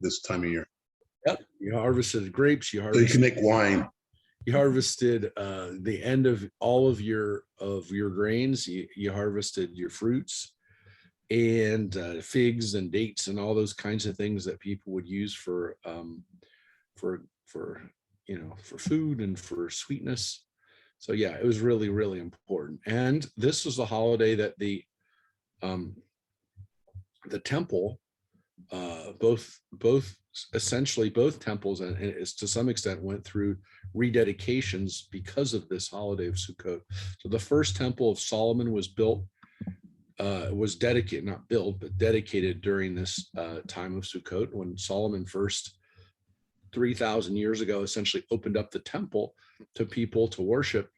this time of year. Yep. You harvested grapes. So you can make wine. You harvested the end of all of your grains. You harvested your fruits and figs and dates and all those kinds of things that people would use for food and for sweetness. So yeah, it was really, really important. And this was the holiday that the temple, essentially both temples, and to some extent went through rededications because of this holiday of Sukkot. So the first temple of Solomon was built, was dedicated, not built, but dedicated during this time of Sukkot, when Solomon first 3,000 years ago essentially opened up the temple to people to worship.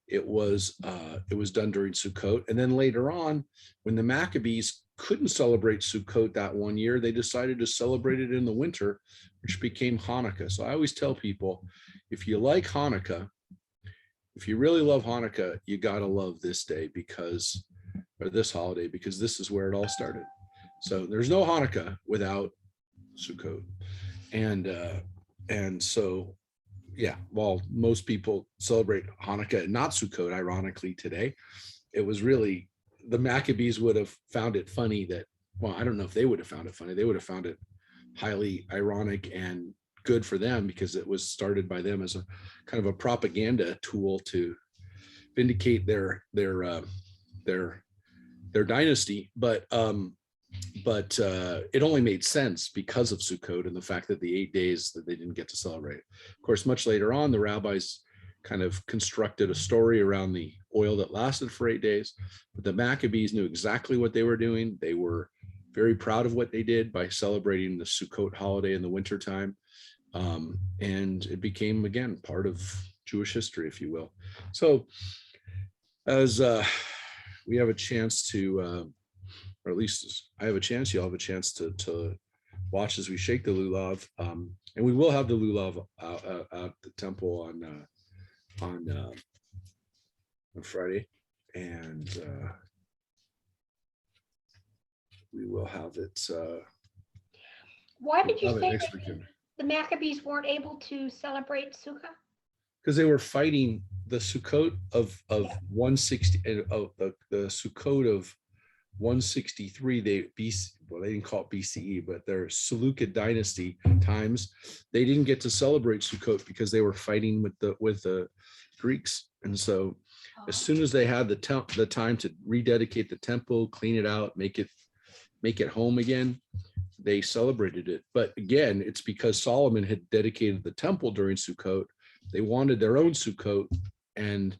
It was done during Sukkot. And then later on, when the Maccabees couldn't celebrate Sukkot that one year, they decided to celebrate it in the winter, which became Hanukkah. So I always tell people, if you like Hanukkah, if you really love Hanukkah, you got to love this day or this holiday, because this is where it all started. So there's no Hanukkah without Sukkot. And so, yeah, while most people celebrate Hanukkah and not Sukkot, ironically today, it was really, the Maccabees would have found it funny that, well, I don't know if they would have found it funny. They would have found it highly ironic and good for them, because it was started by them as a kind of a propaganda tool to vindicate their dynasty. But it only made sense because of Sukkot and the fact that the 8 days that they didn't get to celebrate. Of course, much later on, the rabbis kind of constructed a story around the oil that lasted for 8 days. But the Maccabees knew exactly what they were doing. They were very proud of what they did by celebrating the Sukkot holiday in the wintertime. And it became, again, part of Jewish history, if you will. So as we have a chance to, or at least I have a chance, you'll have a chance to watch as we shake the lulav. And we will have the lulav at the temple on Friday, and we will have it. Why did you say next that weekend? the Maccabees weren't able to celebrate Sukkah? Because they were fighting the Sukkot of 160, of the Sukkot of 163. They didn't call it BCE, but their Seleucid dynasty times. They didn't get to celebrate Sukkot because they were fighting with the Greeks. And so, as soon as they had the time to rededicate the temple, clean it out, make it home again, they celebrated it. But again, it's because Solomon had dedicated the temple during Sukkot. They wanted their own Sukkot, and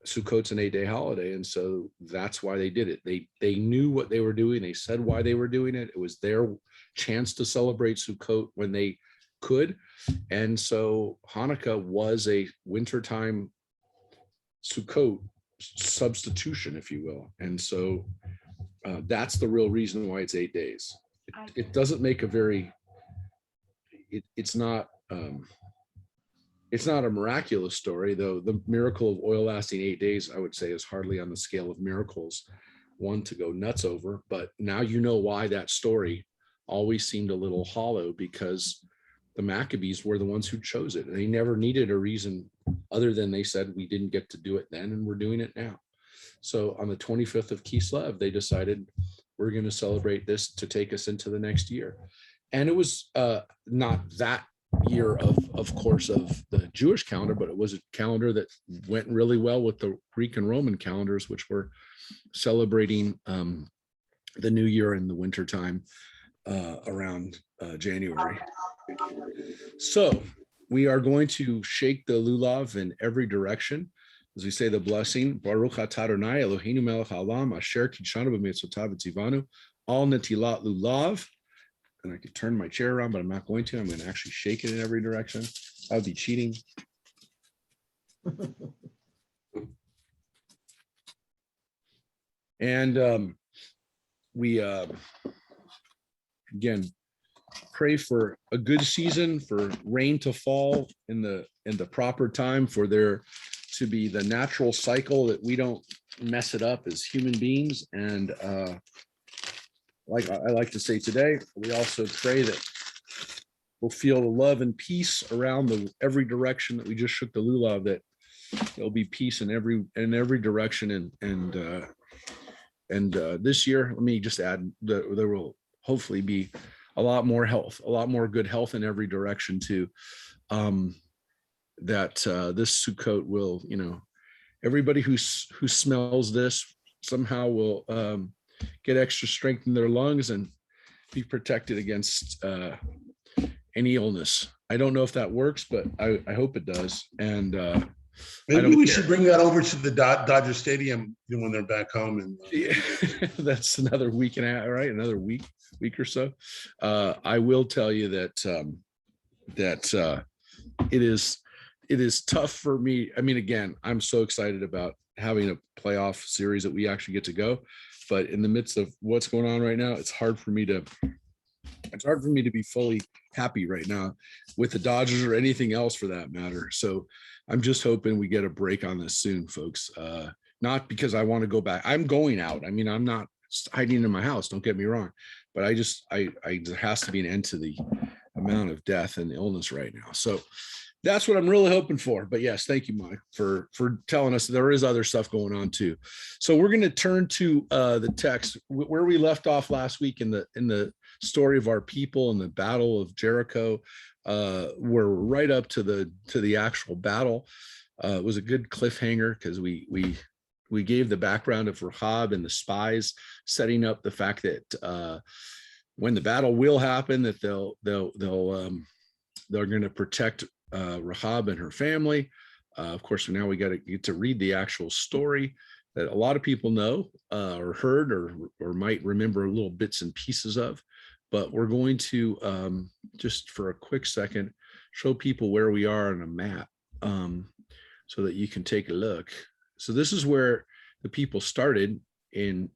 Sukkot's an 8-day holiday, and so that's why they did it. They knew what they were doing. They said why they were doing it. It was their chance to celebrate Sukkot when they could. And so Hanukkah was a wintertime Sukkot substitution, if you will. And so that's the real reason why it's 8 days. It doesn't make a very, it's not a miraculous story, though. The miracle of oil lasting 8 days, I would say, is hardly on the scale of miracles, one to go nuts over. But now you know why that story always seemed a little hollow, because the Maccabees were the ones who chose it. They never needed a reason other than they said, we didn't get to do it then, and we're doing it now. So on the 25th of Kislev, they decided, we're going to celebrate this to take us into the next year. And it was not that year of course of the Jewish calendar, but it was a calendar that went really well with the Greek and Roman calendars, which were celebrating the new year in the wintertime around January. So we are going to shake the lulav in every direction as we say the blessing. Baruch atah Adonai Eloheinu melech haolam asher kidshanu b'mitzvotav v'tzivanu al netilat lulav. And I could turn my chair around, but I'm not going to. I'm going to actually shake it in every direction. That would be cheating. And we again pray for a good season, for rain to fall in the proper time, for there to be the natural cycle, that we don't mess it up as human beings. And like I like to say today, we also pray that will feel the love and peace around every direction that we just shook the lulav, that there'll be peace in every direction. And this year, let me just add that there will hopefully be a lot more health, a lot more good health in every direction too. That this Sukkot will, everybody who smells this somehow will get extra strength in their lungs and be protected against any illness. I don't know if that works, but I hope it does. And maybe we should bring that over to the Dodger Stadium when they're back home. And yeah, that's another week and a half, right? Another week or so. I will tell you that it is tough for me. I mean, again, I'm so excited about having a playoff series that we actually get to go, but in the midst of what's going on right now, it's hard for me to be fully happy right now with the Dodgers or anything else for that matter. So I'm just hoping we get a break on this soon, folks. Not because I want to go back. I'm going out. I mean, I'm not hiding in my house. Don't get me wrong, but there has to be an end to the amount of death and illness right now. So that's what I'm really hoping for. But yes, thank you, Mike, for telling us there is other stuff going on too. So we're going to turn to the text where we left off last week in the story of our people and the battle of Jericho. We're right up to the actual battle. It was a good cliffhanger because we gave the background of Rahab and the spies, setting up the fact that when the battle will happen, that they're going to protect Rahab and her family. Of course, now we got to get to read the actual story that a lot of people know or heard or might remember little bits and pieces of. But we're going to just for a quick second show people where we are on a map so that you can take a look. So this is where the people started in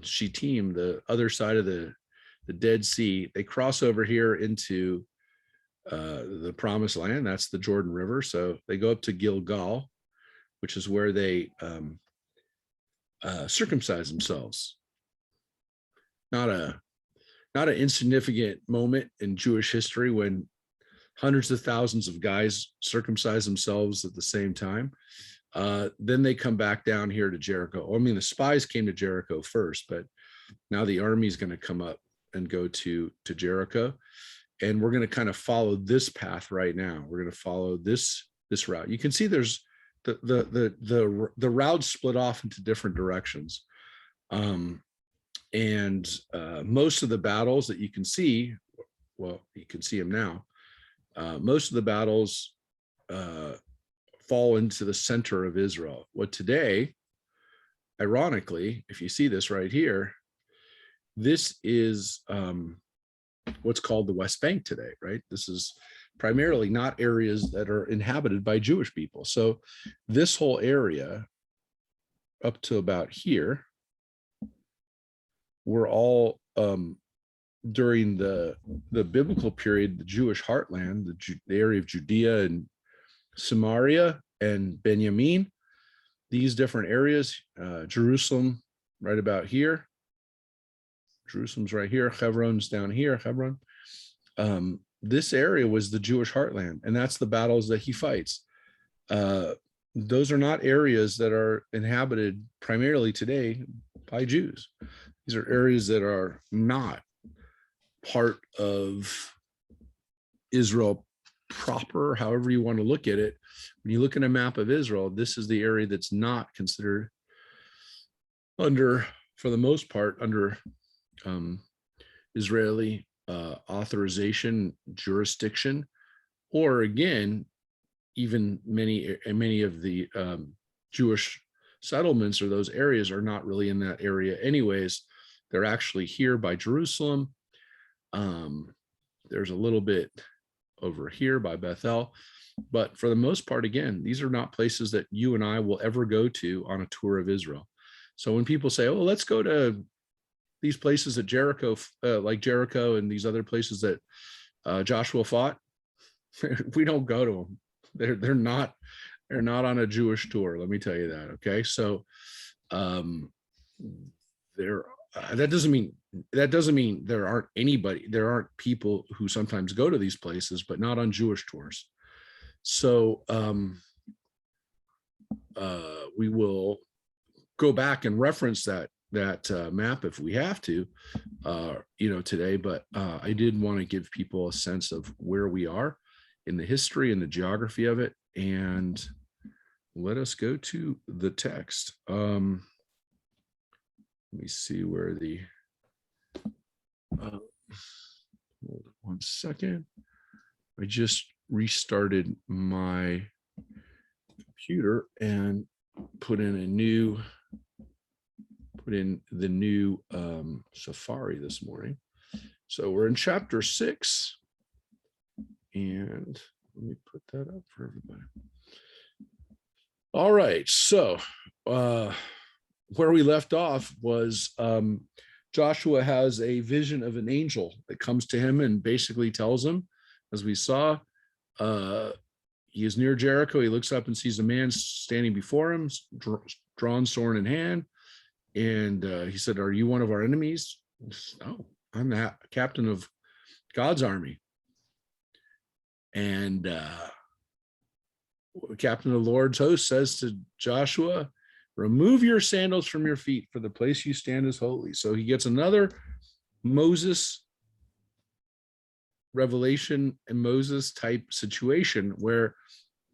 Shittim, the other side of the Dead Sea. They cross over here into the promised land. That's the Jordan River. So they go up to Gilgal, which is where they circumcise themselves. Not an insignificant moment in Jewish history when hundreds of thousands of guys circumcise themselves at the same time. Then they come back down here to Jericho. I mean, the spies came to Jericho first, but now the army is going to come up and go to Jericho. And we're going to kind of follow this path right now. We're going to follow this route. You can see there's the route split off into different directions. And most of the battles that you can see, well, you can see them now. Most of the battles fall into the center of Israel. What today, ironically, if you see this right here, this is what's called the West Bank today, right? This is primarily not areas that are inhabited by Jewish people. So this whole area up to about here were all during the biblical period, the Jewish heartland, the area of Judea and Samaria and Benjamin, these different areas, Jerusalem right about here. Jerusalem's right here. Hebron's down here. Hebron. This area was the Jewish heartland, and that's the battles that he fights. Those are not areas that are inhabited primarily today by Jews. These are areas that are not part of Israel proper, however you want to look at it. When you look at a map of Israel, this is the area that's not considered under, for the most part, under Israeli authorization, jurisdiction, or again, even many of the Jewish settlements or those areas are not really in that area anyways. They're actually here by Jerusalem. There's a little bit over here by Bethel, but for the most part, again, these are not places that you and I will ever go to on a tour of Israel. So when people say, oh, let's go to these places at Jericho, like Jericho and these other places that Joshua fought, we don't go to them. They're not on a Jewish tour. Let me tell you that. Okay. So there that doesn't mean there aren't people who sometimes go to these places, but not on Jewish tours. So we will go back and reference that map if we have to, today. But I did want to give people a sense of where we are in the history and the geography of it. And let us go to the text. Let me see where the, hold on one second. I just restarted my computer and put in the new Safari this morning. So we're in chapter 6, and let me put that up for everybody. All right, so where we left off was Joshua has a vision of an angel that comes to him and basically tells him, as we saw, he is near Jericho. He looks up and sees a man standing before him, drawn sword in hand. And he said, "Are you one of our enemies?" "No, I'm the captain of God's army." And captain of the Lord's host says to Joshua, "Remove your sandals from your feet, for the place you stand is holy." So he gets another Moses revelation and Moses type situation where,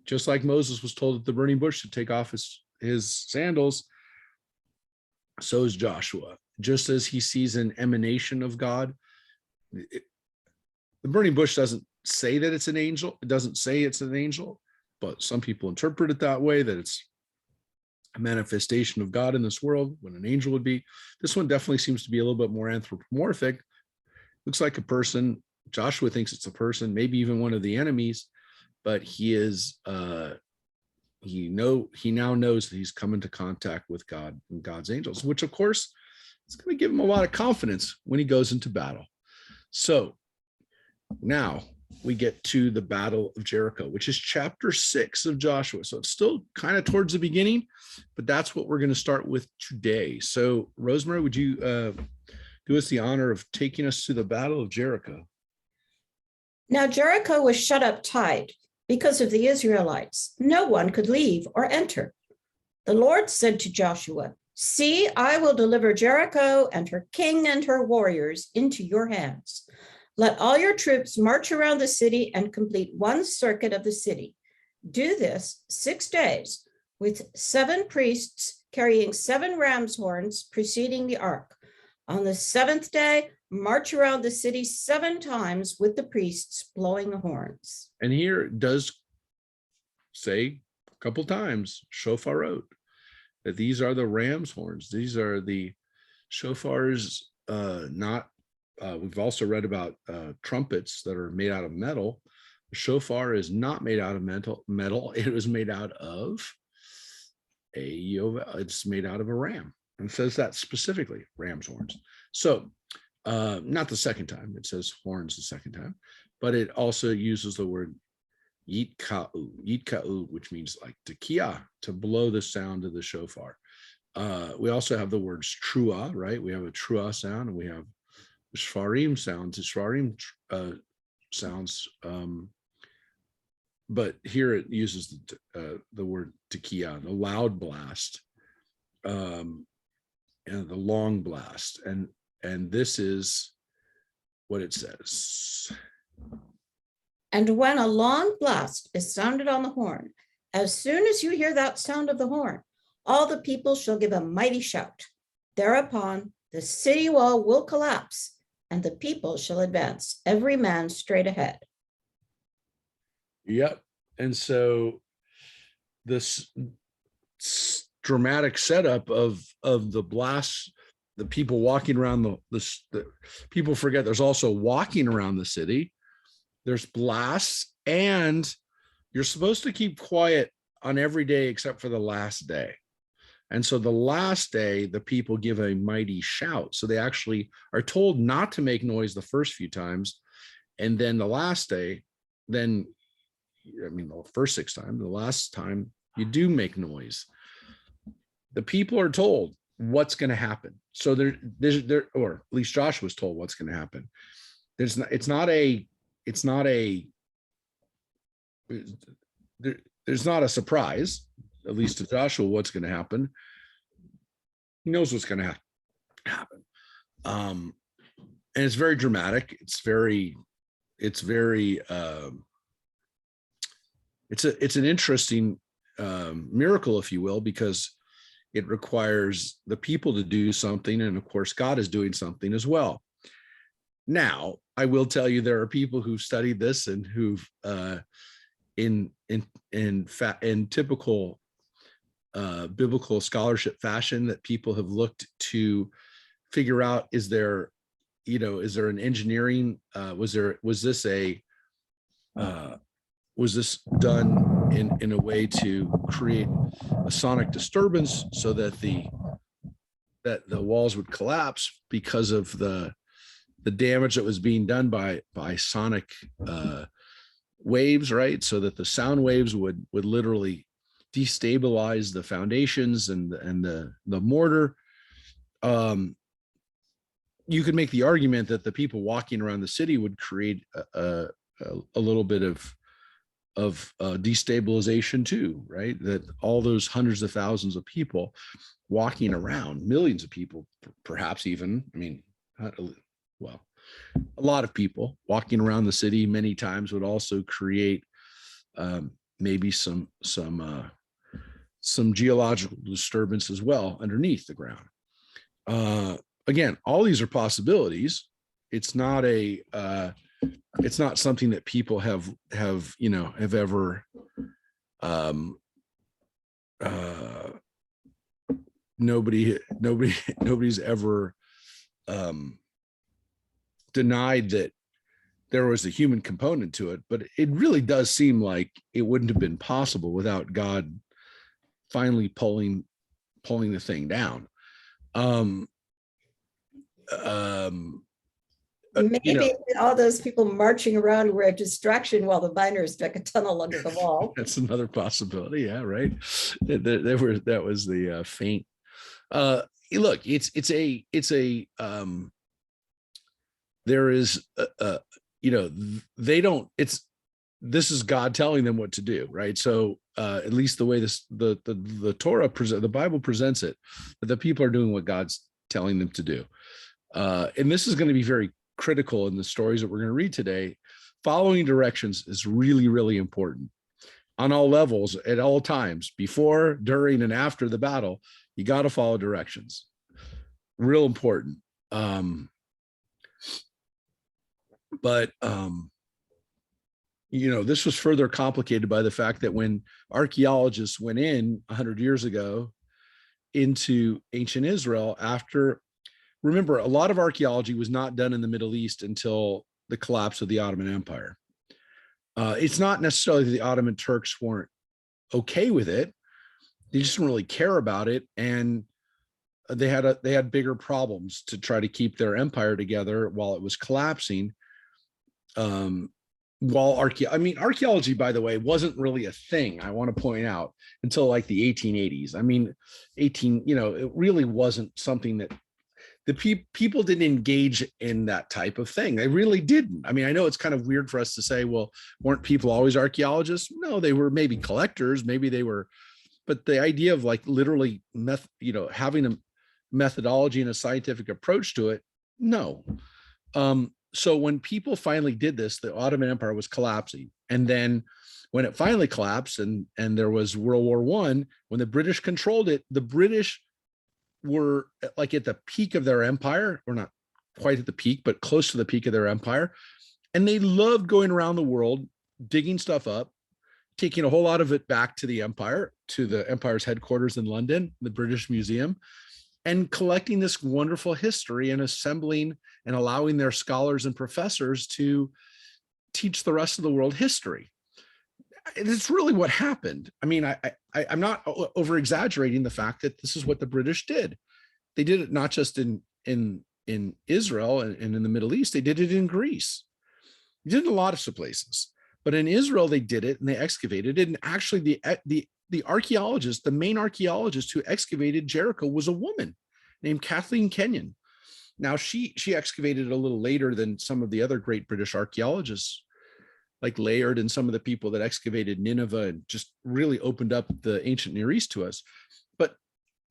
just like Moses was told at the burning bush to take off his sandals, so is Joshua. Just as he sees an emanation of God, the burning bush doesn't say that it's an angel. It doesn't say it's an angel, but some people interpret it that way, that it's a manifestation of God in this world when an angel would be. This one definitely seems to be a little bit more anthropomorphic. Looks like a person. Joshua thinks it's a person, maybe even one of the enemies, but he is he now knows that he's come into contact with God and God's angels, which of course is going to give him a lot of confidence when he goes into battle. So now we get to the Battle of Jericho, which is chapter 6 of Joshua. So it's still kind of towards the beginning, but that's what we're going to start with today. So Rosemary, would you do us the honor of taking us to the Battle of Jericho? Now Jericho was shut up tight because of the Israelites. No one could leave or enter. The Lord said to Joshua, "See, I will deliver Jericho and her king and her warriors into your hands. Let all your troops march around the city and complete one circuit of the city. Do this 6 days with 7 priests carrying 7 ram's horns preceding the ark. On the 7th day, march around the city 7 times with the priests blowing the horns." And here it does say a couple times, shofarot, that these are the ram's horns. These are the shofars, we've also read about trumpets that are made out of metal. The shofar is not made out of metal. It was made out of it's made out of a ram. And it says that specifically, ram's horns. So not the second time, it says horns the second time, but it also uses the word yitka'u, which means like tekiah, to blow the sound of the shofar. We also have the words trua, right? We have a trua sound, and we have the shvarim sounds, sounds. But here it uses the word tekiah, the loud blast, and the long blast, and this is what it says. And when a long blast is sounded on the horn, as soon as you hear that sound of the horn, all the people shall give a mighty shout. Thereupon the city wall will collapse, and the people shall advance, every man straight ahead. Yep. And so this dramatic setup of the blast, the people walking around the people forget there's also walking around the city. There's blasts, and you're supposed to keep quiet on every day except for the last day. And so the last day, the people give a mighty shout. So they actually are told not to make noise the first few times. And then the last day, the first 6 times, the last time you do make noise. The people are told what's going to happen. So there, or at least Joshua was told what's going to happen. There's not a surprise, at least to Joshua, what's going to happen. He knows what's going to happen. And it's very dramatic. It's an interesting miracle, if you will, because it requires the people to do something. And of course, God is doing something as well. Now, I will tell you, there are people who've studied this and who've in typical biblical scholarship fashion, that people have looked to figure out, is there an engineering, was this done in a way to create a sonic disturbance so that the walls would collapse because of the damage that was being done by sonic waves, right? So that the sound waves would literally destabilize the foundations and the mortar. You could make the argument that the people walking around the city would create a little bit of destabilization too, right? That all those hundreds of thousands of people walking around, millions of people, perhaps even, well, a lot of people walking around the city many times would also create maybe some geological disturbance as well underneath the ground. Again, all these are possibilities. It's not something that people have ever nobody's ever denied that there was a human component to it, but it really does seem like it wouldn't have been possible without God finally pulling the thing down. Maybe all those people marching around were a distraction while the miners dug a tunnel under the wall. That's another possibility. Yeah, right. That was the feint. Look, there is this is God telling them what to do, right? So at least the way the Torah the Bible presents it, that the people are doing what God's telling them to do. And this is going to be very critical in the stories that we're going to read today. Following directions is really, really important on all levels, at all times, before, during, and after the battle. You got to follow directions. Real important. But this was further complicated by the fact that when archaeologists went in 100 years ago into ancient Israel, remember, a lot of archaeology was not done in the Middle East until the collapse of the Ottoman Empire. It's not necessarily that the Ottoman Turks weren't okay with it. They just didn't really care about it. And they had bigger problems to try to keep their empire together while it was collapsing. Archaeology, by the way, wasn't really a thing, I want to point out, until like the 1880s. It really wasn't something that the people didn't engage in that type of thing. They really didn't. I know it's kind of weird for us to say, well, weren't people always archaeologists? No, they were maybe collectors, maybe they were, but the idea of like literally having a methodology and a scientific approach to it, no. So when people finally did this, the Ottoman Empire was collapsing. And then when it finally collapsed and there was World War I, when the British controlled it, the British were like at the peak of their empire, or not quite at the peak, but close to the peak of their empire. And they loved going around the world, digging stuff up, taking a whole lot of it back to the empire, to the empire's headquarters in London, the British Museum, and collecting this wonderful history and assembling and allowing their scholars and professors to teach the rest of the world history. It's really what happened. I'm not over exaggerating the fact that this is what the British did. They did it not just in Israel and in the Middle East. They did it in Greece. They did it in a lot of places, but in Israel they did it and they excavated it. And actually, the archaeologist, the main archaeologist who excavated Jericho, was a woman. named Kathleen Kenyon. Now, she excavated a little later than some of the other great British archaeologists, like Layard and some of the people that excavated Nineveh and just really opened up the ancient Near East to us. But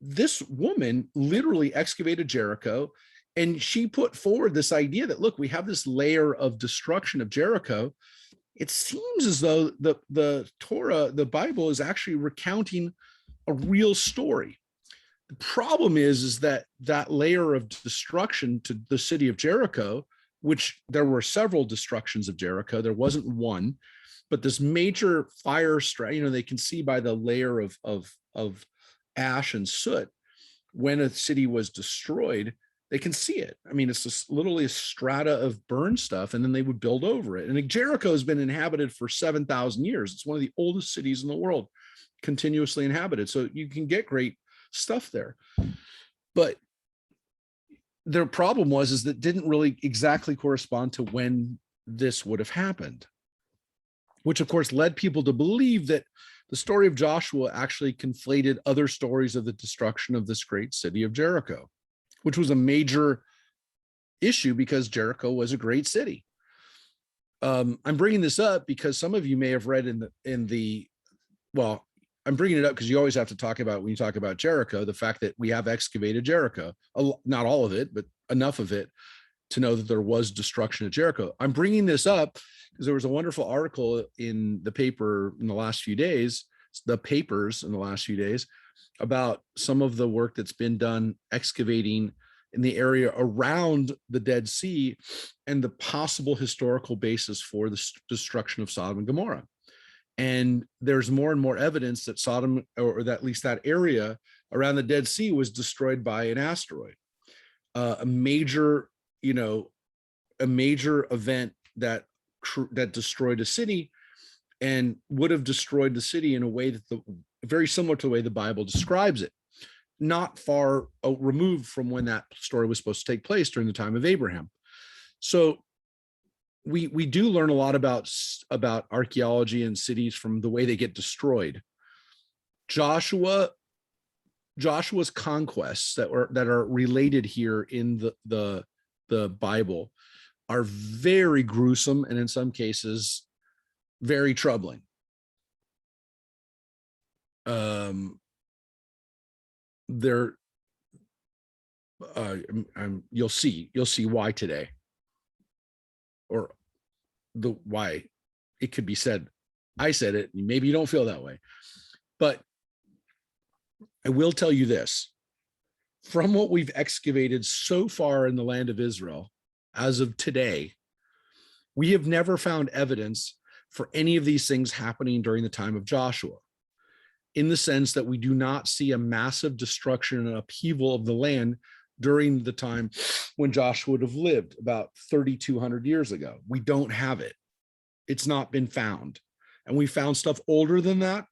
this woman literally excavated Jericho, and she put forward this idea that, look, we have this layer of destruction of Jericho. It seems as though the Torah, the Bible, is actually recounting a real story. The problem is that layer of destruction to the city of Jericho, which there were several destructions of Jericho, there wasn't one, but this major fire strike, they can see by the layer of ash and soot, when a city was destroyed, they can see it. I mean, it's just literally a strata of burned stuff, and then they would build over it. And Jericho has been inhabited for 7,000 years. It's one of the oldest cities in the world, continuously inhabited. So you can get great stuff there. But their problem was that didn't really exactly correspond to when this would have happened, which of course led people to believe that the story of Joshua actually conflated other stories of the destruction of this great city of Jericho, which was a major issue because Jericho was a great city. I'm bringing this up because some of you may have read well, I'm bringing it up because you always have to talk about, when you talk about Jericho, the fact that we have excavated Jericho, not all of it, but enough of it to know that there was destruction of Jericho. I'm bringing this up because there was a wonderful article in the paper in the last few days, about some of the work that's been done excavating in the area around the Dead Sea and the possible historical basis for the destruction of Sodom and Gomorrah. And there's more and more evidence that Sodom, or that at least that area around the Dead Sea, was destroyed by an asteroid, a major event that destroyed a city, and would have destroyed the city in a way that very similar to the way the Bible describes it, not far removed from when that story was supposed to take place during the time of Abraham. So we do learn a lot about archaeology and cities from the way they get destroyed. Joshua's conquests that are related here in the Bible are very gruesome, and in some cases very troubling. You'll see why today, or why it could be said. I said it, maybe you don't feel that way, but I will tell you this: from what we've excavated so far in the land of Israel as of today, we have never found evidence for any of these things happening during the time of Joshua, in the sense that we do not see a massive destruction and upheaval of the land during the time when Joshua would have lived about 3,200 years ago. We don't have it. It's not been found. And we found stuff older than that.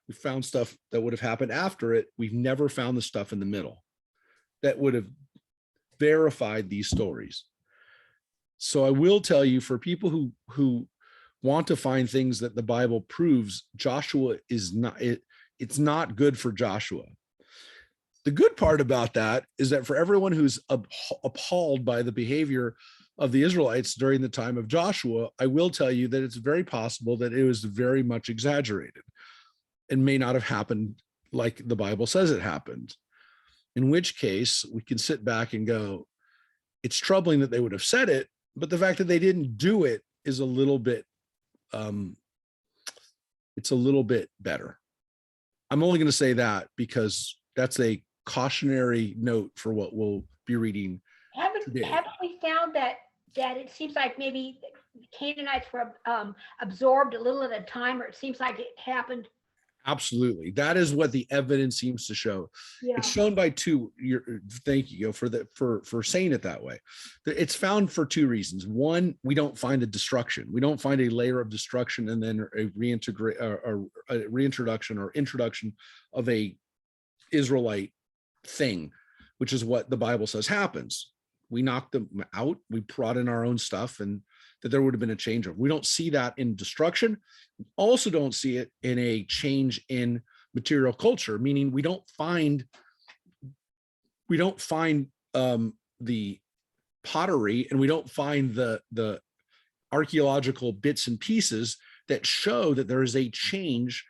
We found stuff that would have happened after it. We've never found the stuff in the middle that would have verified these stories. So I will tell you, for people who want to find things that the Bible proves, Joshua is not, it's not good for Joshua. The good part about that is that for everyone who's appalled by the behavior of the Israelites during the time of Joshua, I will tell you that it's very possible that it was very much exaggerated and may not have happened like the Bible says it happened. In which case, we can sit back and go, it's troubling that they would have said it, but the fact that they didn't do it is a little bit, it's a little bit better. I'm only going to say that because that's a cautionary note for what we'll be reading today. Haven't we found that it seems like maybe the Canaanites were absorbed a little at a time, or it seems like it happened? Absolutely. That is what the evidence seems to show. Yeah. It's shown by two. Thank you for saying it that way. It's found for two reasons. One, we don't find a destruction. We don't find a layer of destruction and then a reintroduction or introduction of a Israelite thing, which is what the Bible says happens. We knocked them out. We brought in our own stuff, and that there would have been a change. We don't see that in destruction. We also don't see it in a change in material culture, meaning we don't find find the pottery, and we don't find the archaeological bits and pieces that show that there is a change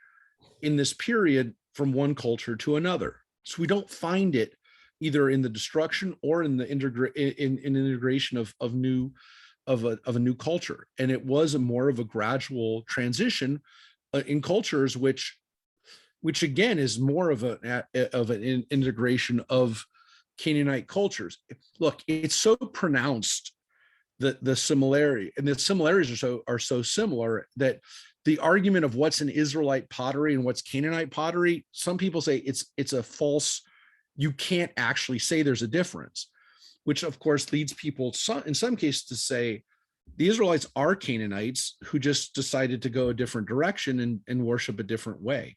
in this period from one culture to another. So we don't find it either in the destruction or in the integration of a new culture. And it was more of a gradual transition in cultures, which again is more of an integration of Canaanite cultures. Look, it's so pronounced, the similarity, and the similarities are so similar that the argument of what's an Israelite pottery and what's Canaanite pottery, some people say it's a false. You can't actually say there's a difference, which of course leads people in some cases to say the Israelites are Canaanites who just decided to go a different direction and worship a different way.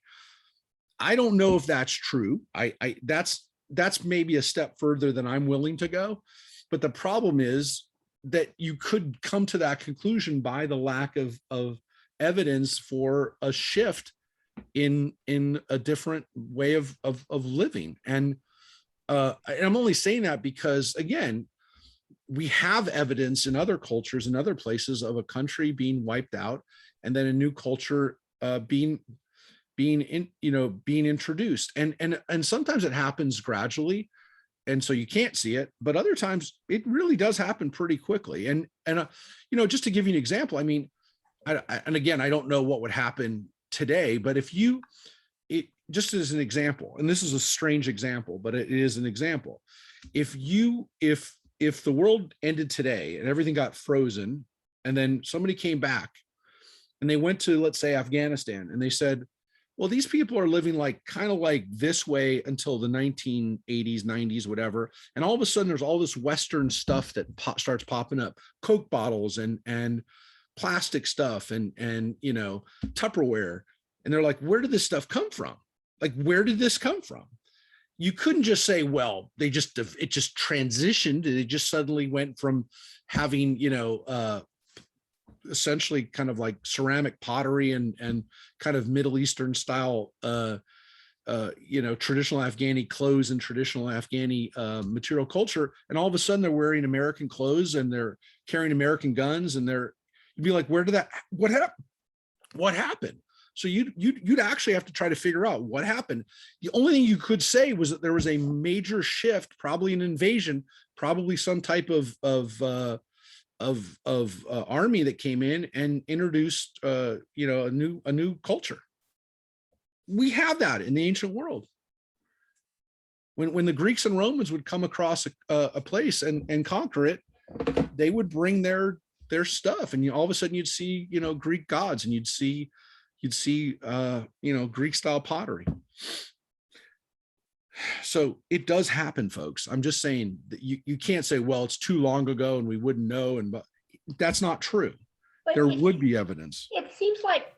I don't know if that's true. That's maybe a step further than I'm willing to go. But the problem is that you could come to that conclusion by the lack of evidence for a shift in a different way of living. And I'm only saying that because, again, we have evidence in other cultures and other places of a country being wiped out and then a new culture being introduced. And sometimes it happens gradually, and so you can't see it, but other times it really does happen pretty quickly. And just to give you an example, I mean, and again, I don't know what would happen today, but just as an example, and this is a strange example, but it is an example. If the world ended today and everything got frozen, and then somebody came back and they went to, let's say, Afghanistan, and they said, well, these people are living kind of like this way until the 1980s, 90s, whatever. And all of a sudden there's all this Western stuff that starts popping up, Coke bottles and plastic stuff and Tupperware. And they're like, where did this stuff come from? Like, where did this come from? You couldn't just say, well, it just transitioned. It just suddenly went from having, essentially kind of like ceramic pottery and kind of Middle Eastern style, traditional Afghani clothes and traditional Afghani material culture. And all of a sudden they're wearing American clothes and they're carrying American guns, and you'd be like, what happened? So you'd actually have to try to figure out what happened. The only thing you could say was that there was a major shift, probably an invasion, probably some type of army that came in and introduced a new culture. We have that in the ancient world. When the Greeks and Romans would come across a place and conquer it, they would bring their stuff, and all of a sudden you'd see Greek gods, and you'd see Greek style pottery. So it does happen, folks. I'm just saying that you can't say, well, it's too long ago and we wouldn't know, but that's not true. But there would be evidence. It seems like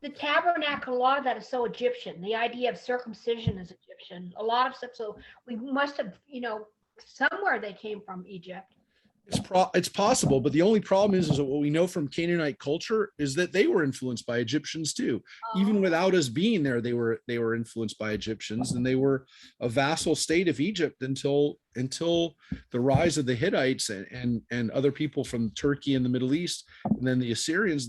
the tabernacle, a lot of that is so Egyptian. The idea of circumcision is Egyptian. A lot of stuff. So we must have, somewhere they came from Egypt. It's possible, but the only problem is that what we know from Canaanite culture is that they were influenced by Egyptians too. Even without us being there, they were influenced by Egyptians, and they were a vassal state of Egypt until the rise of the Hittites and other people from Turkey and the Middle East, and then the Assyrians.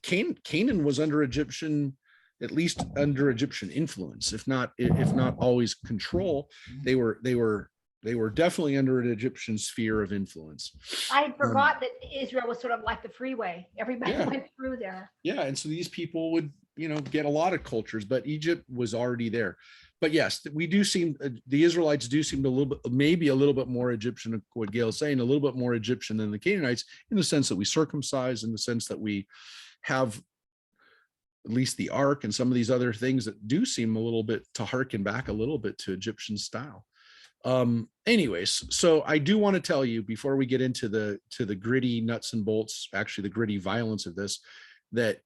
Canaan was under Egyptian, at least under Egyptian influence, if not always control. They were definitely under an Egyptian sphere of influence. I forgot that Israel was sort of like the freeway. Everybody went through there. Yeah, and so these people would, get a lot of cultures, but Egypt was already there. But yes, the Israelites do seem maybe a little bit more Egyptian, what Gail's saying, a little bit more Egyptian than the Canaanites, in the sense that we circumcise, in the sense that we have at least the Ark and some of these other things that do seem a little bit to harken back a little bit to Egyptian style. Anyways, so I do want to tell you, before we get into the gritty nuts and bolts, actually the gritty violence of this, that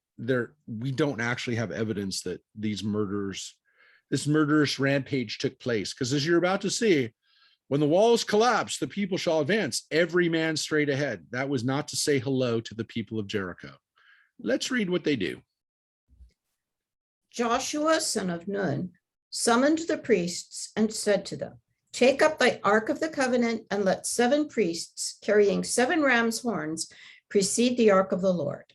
we don't actually have evidence that this murderous rampage took place. Because as you're about to see, when the walls collapse, the people shall advance, every man straight ahead. That was not to say hello to the people of Jericho. Let's read what they do. Joshua, son of Nun, summoned the priests and said to them, Take up the Ark of the Covenant and let 7 priests carrying 7 ram's horns precede the Ark of the Lord.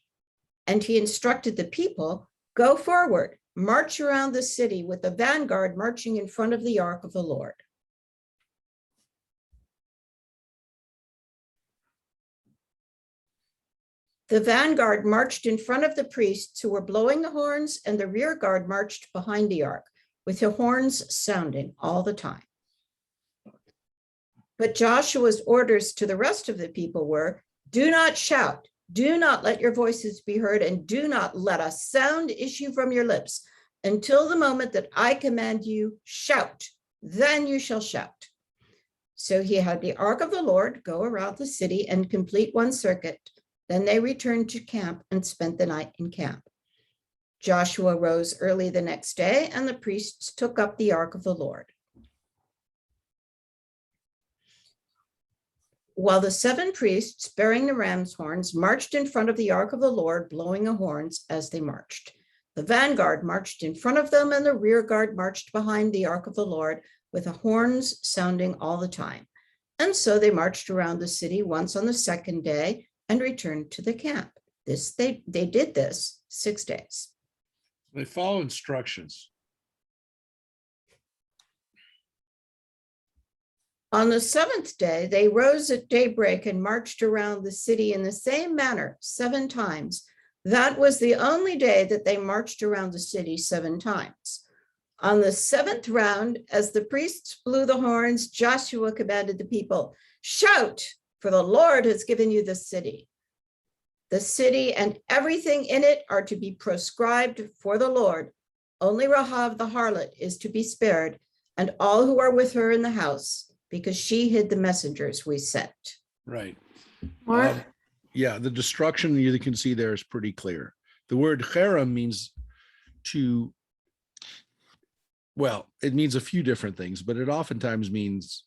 And he instructed the people, go forward, march around the city with the vanguard marching in front of the Ark of the Lord. The vanguard marched in front of the priests who were blowing the horns, and the rear guard marched behind the ark with the horns sounding all the time. But Joshua's orders to the rest of the people were, do not shout, do not let your voices be heard, and do not let a sound issue from your lips until the moment that I command you, shout, then you shall shout. So he had the ark of the Lord go around the city and complete 1 circuit. Then they returned to camp and spent the night in camp. Joshua rose early the next day, and the priests took up the ark of the Lord. While the 7 priests bearing the ram's horns marched in front of the ark of the Lord, blowing the horns as they marched. The vanguard marched in front of them, and the rear guard marched behind the ark of the Lord with the horns sounding all the time. And so they marched around the city once on the 2nd day and returned to the camp. They did this 6 days. They follow instructions. On the 7th day, they rose at daybreak and marched around the city in the same manner 7 times. That was the only day that they marched around the city 7 times. On the 7th round, as the priests blew the horns, Joshua commanded the people, shout, for the Lord has given you the city. The city and everything in it are to be proscribed for the Lord. Only Rahab the harlot is to be spared, and all who are with her in the house, because she hid the messengers we sent. Right. Mark? Yeah, the destruction you can see there is pretty clear. The word cherem means to, well, it means a few different things, but it oftentimes means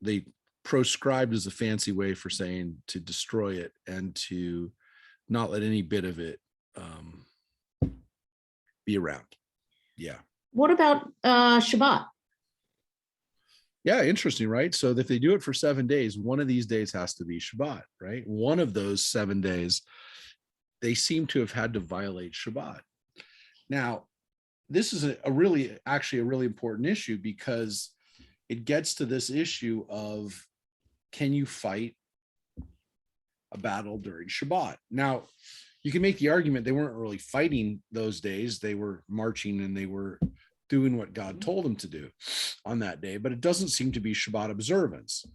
they proscribed is a fancy way for saying to destroy it and to not let any bit of it be around. Yeah. What about Shabbat? Yeah, interesting, right? So if they do it for 7 days, one of these days has to be Shabbat, right? One of those 7 days, they seem to have had to violate Shabbat. Now, this is actually a really important issue, because it gets to this issue of, can you fight a battle during Shabbat? Now, you can make the argument they weren't really fighting those days. They were marching and they were doing what God told them to do on that day, but it doesn't seem to be Shabbat observance.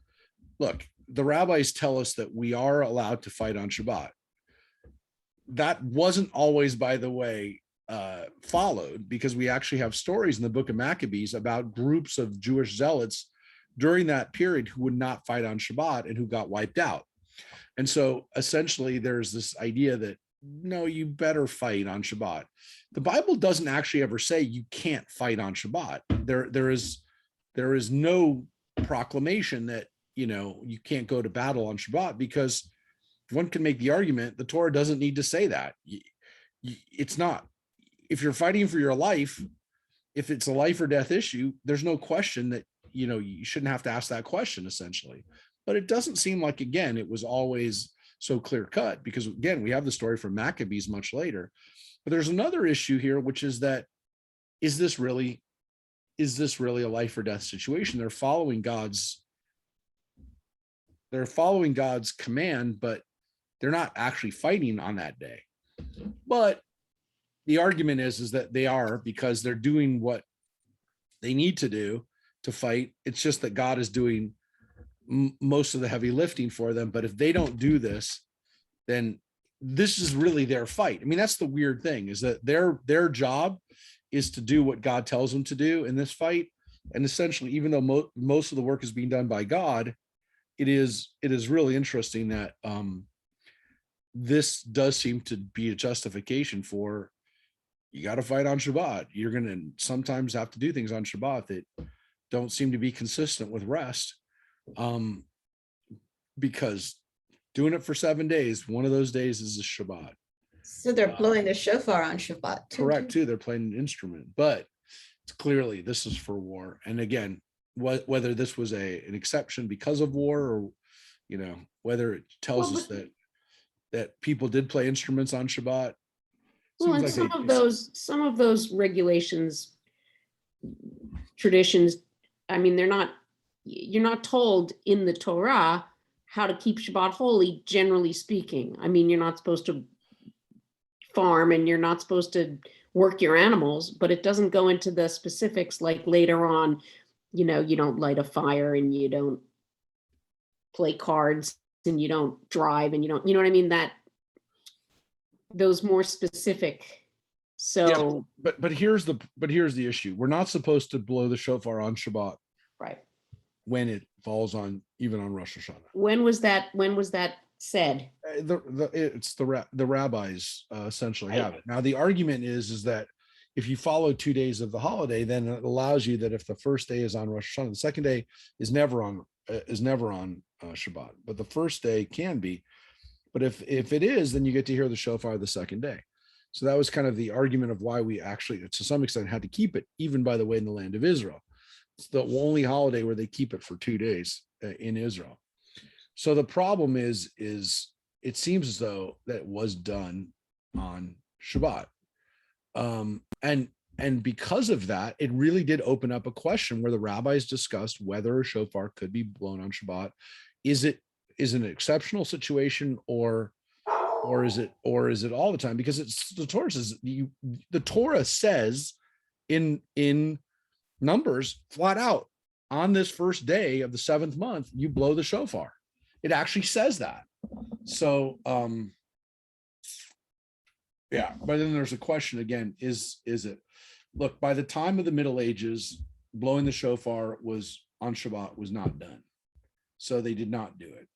Look, the rabbis tell us that we are allowed to fight on Shabbat. That wasn't always, by the way, followed, because we actually have stories in the book of Maccabees about groups of Jewish zealots during that period who would not fight on Shabbat and who got wiped out. And so essentially there's this idea that, no, you better fight on Shabbat. The Bible doesn't actually ever say you can't fight on Shabbat. There is no proclamation that, you can't go to battle on Shabbat, because one can make the argument the Torah doesn't need to say that. It's not. If you're fighting for your life, if it's a life or death issue, there's no question that, you shouldn't have to ask that question, essentially. But it doesn't seem like, again, it was always so clear cut, because again, we have the story from Maccabees much later. But there's another issue here, which is that, is this really a life or death situation? They're following God's command, but they're not actually fighting on that day. But the argument is that they are, because they're doing what they need to do to fight. It's just that God is doing most of the heavy lifting for them. But if they don't do this, then this is really their fight. I mean, that's the weird thing, is that their job is to do what God tells them to do in this fight. And essentially, even though most of the work is being done by God, it is really interesting that this does seem to be a justification for, you got to fight on Shabbat. You're going to sometimes have to do things on Shabbat that don't seem to be consistent with rest, because doing it for 7 days, one of those days is a Shabbat. So they're blowing the shofar on Shabbat too. Correct, too. They're playing an instrument, but it's clearly this is for war. And again, whether this was an exception because of war, or whether it tells Well, us that people did play instruments on Shabbat. Well, Seems and like some of those regulations, traditions, I mean, you're not told in the Torah how to keep Shabbat holy, generally speaking. I mean, you're not supposed to farm and you're not supposed to work your animals, but it doesn't go into the specifics like later on, you don't light a fire and you don't play cards and you don't drive and you don't, you know what I mean? That those more specific. So, but here's the issue. We're not supposed to blow the shofar on Shabbat right. when it falls on Rosh Hashanah. When was that said? It's the rabbis essentially Right. have it. Now the argument is that if you follow 2 days of the holiday, then it allows you that if the first day is on Rosh Hashanah, the second day is never on Shabbat, but the first day can be. But if it is, then you get to hear the shofar the second day. So that was kind of the argument of why we actually, to some extent, had to keep it, even by the way, in the land of Israel. It's the only holiday where they keep it for 2 days in Israel. So the problem is it seems as though that was done on Shabbat. And because of that, it really did open up a question where the rabbis discussed whether a shofar could be blown on Shabbat. Is it an exceptional situation, or is it all the time? Because the Torah says the Torah says in Numbers flat out, on this first day of the 7th month, you blow the shofar. It actually says that. So yeah, but then there's a question again, is it, look, by the time of the Middle Ages, blowing the shofar was on Shabbat was not done. So they did not do it.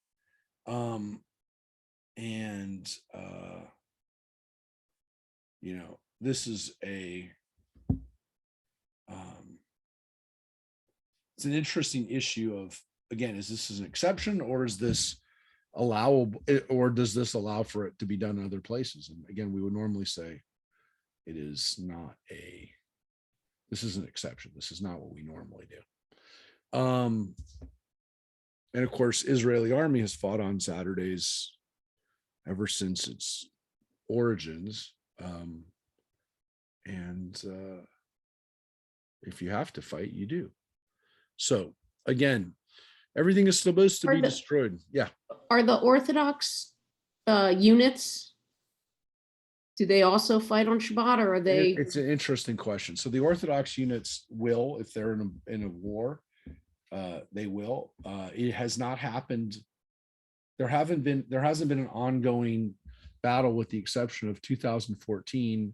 This is it's an interesting issue of, again, is this an exception, or is this allowable, or does this allow for it to be done in other places? And again, we would normally say it is not this is an exception. This is not what we normally do. And of course, Israeli army has fought on Saturdays ever since its origins. If you have to fight, you do. So again, everything is supposed to be destroyed. Yeah. Are the Orthodox units, do they also fight on Shabbat, or are they? It's an interesting question. So the Orthodox units will, if they're in a war, they will. It has not happened. There hasn't been an ongoing battle, with the exception of 2014,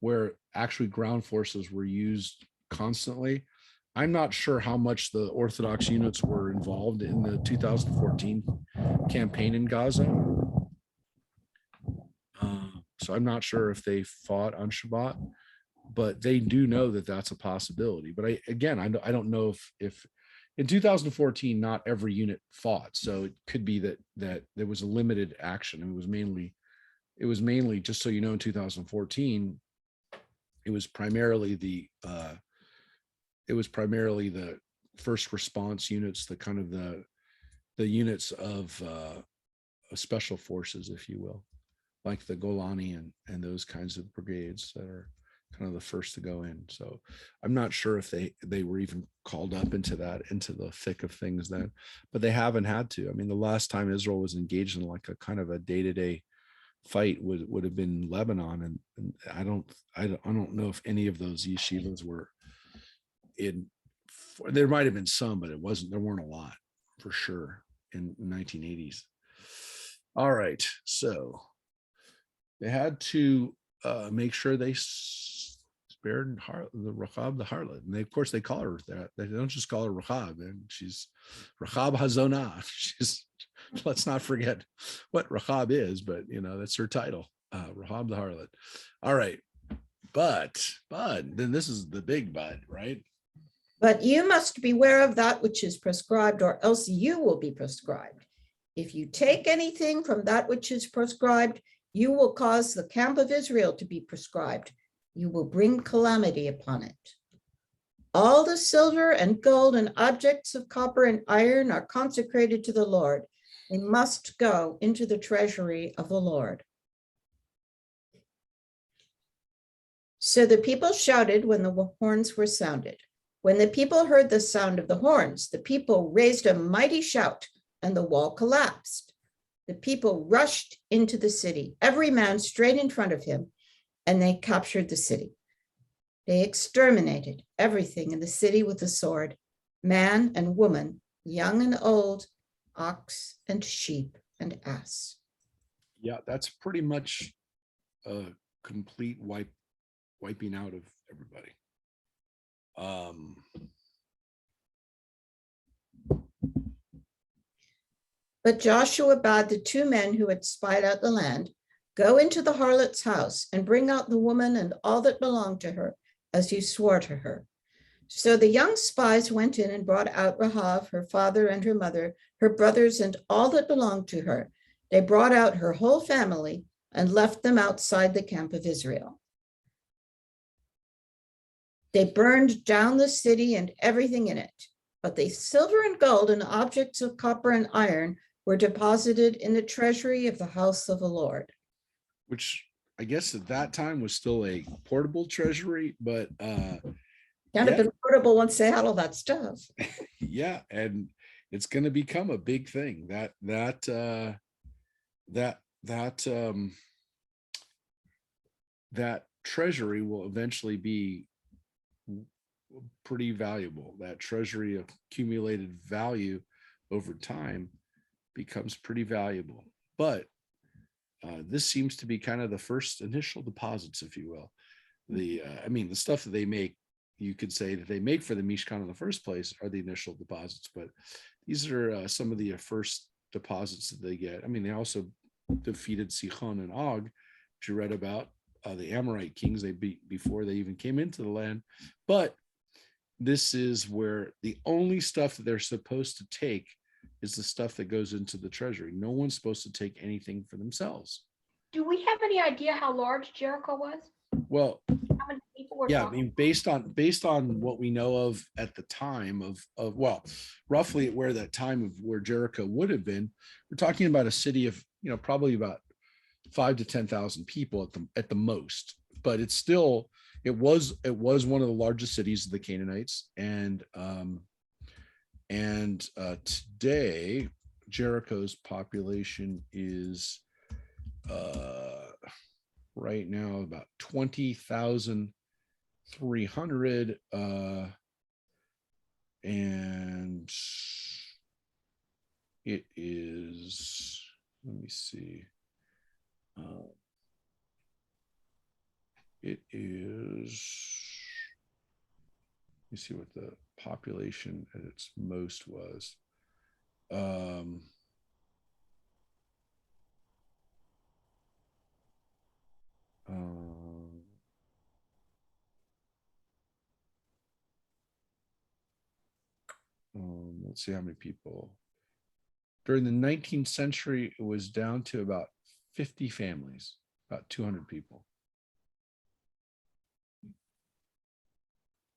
where actually ground forces were used constantly. I'm not sure how much the Orthodox units were involved in the 2014 campaign in Gaza. So I'm not sure if they fought on Shabbat, but they do know that that's a possibility. But I don't know if in 2014, not every unit fought. So it could be that there was a limited action. And it was mainly, just so you know, in 2014, it was primarily the first response units, the kind of the units of special forces, if you will, like the Golani and those kinds of brigades that are kind of the first to go in. So I'm not sure if they were even called up into the thick of things then, but they haven't had to. I mean, the last time Israel was engaged in like a kind of a day-to-day fight would have been Lebanon, and I don't know if any of those yeshivas were in. There might have been some, but there weren't a lot for sure in the 1980s. All right, so they had to make sure they spared the Rachab the harlot, and of course they call her that. They don't just call her Rachab, and she's Rachab Hazonah. Let's not forget what Rachab is, but that's her title, Rachab the harlot. All right, but then this is the big but, right? But you must beware of that which is prescribed, or else you will be prescribed. If you take anything from that which is prescribed, you will cause the camp of Israel to be prescribed. You will bring calamity upon it. All the silver and gold and objects of copper and iron are consecrated to the Lord. They must go into the treasury of the Lord. So the people shouted when the horns were sounded. When the people heard the sound of the horns, the people raised a mighty shout, and the wall collapsed. The people rushed into the city, every man straight in front of him, and they captured the city. They exterminated everything in the city with the sword, man and woman, young and old, ox and sheep and ass. Yeah, that's pretty much a complete wiping out of everybody. But Joshua bade the two men who had spied out the land, go into the harlot's house and bring out the woman and all that belonged to her, as you swore to her. So the young spies went in and brought out Rahav, her father and her mother, her brothers, and all that belonged to her. They brought out her whole family and left them outside the camp of Israel. They burned down the city and everything in it, but the silver and gold and objects of copper and iron were deposited in the treasury of the house of the Lord. Which I guess at that time was still a portable treasury, but Kind of been portable once they had all that stuff. yeah, and it's going to become a big thing. That treasury will eventually be pretty valuable. That treasury of accumulated value over time becomes pretty valuable. But this seems to be kind of the first initial deposits, if you will. The stuff that they make, you could say that they make for the Mishkan in the first place are the initial deposits, but these are some of the first deposits that they get. I mean, they also defeated Sichon and Og, which you read about, the Amorite kings they beat before they even came into the land. But this is where the only stuff that they're supposed to take is the stuff that goes into the treasury. No one's supposed to take anything for themselves. Do we have any idea how large Jericho was? Well, How many people were yeah, I talking? mean, based on what we know of at the time of roughly where that time of where Jericho would have been, we're talking about a city of, probably about 5,000 to 10,000 people at the most. But it's still, it was one of the largest cities of the Canaanites, and today Jericho's population is right now about 20,300, and it is, let me see, it is, let me see what the population at its most was. Let's see how many people. During the 19th century, it was down to about 50 families, about 200 people.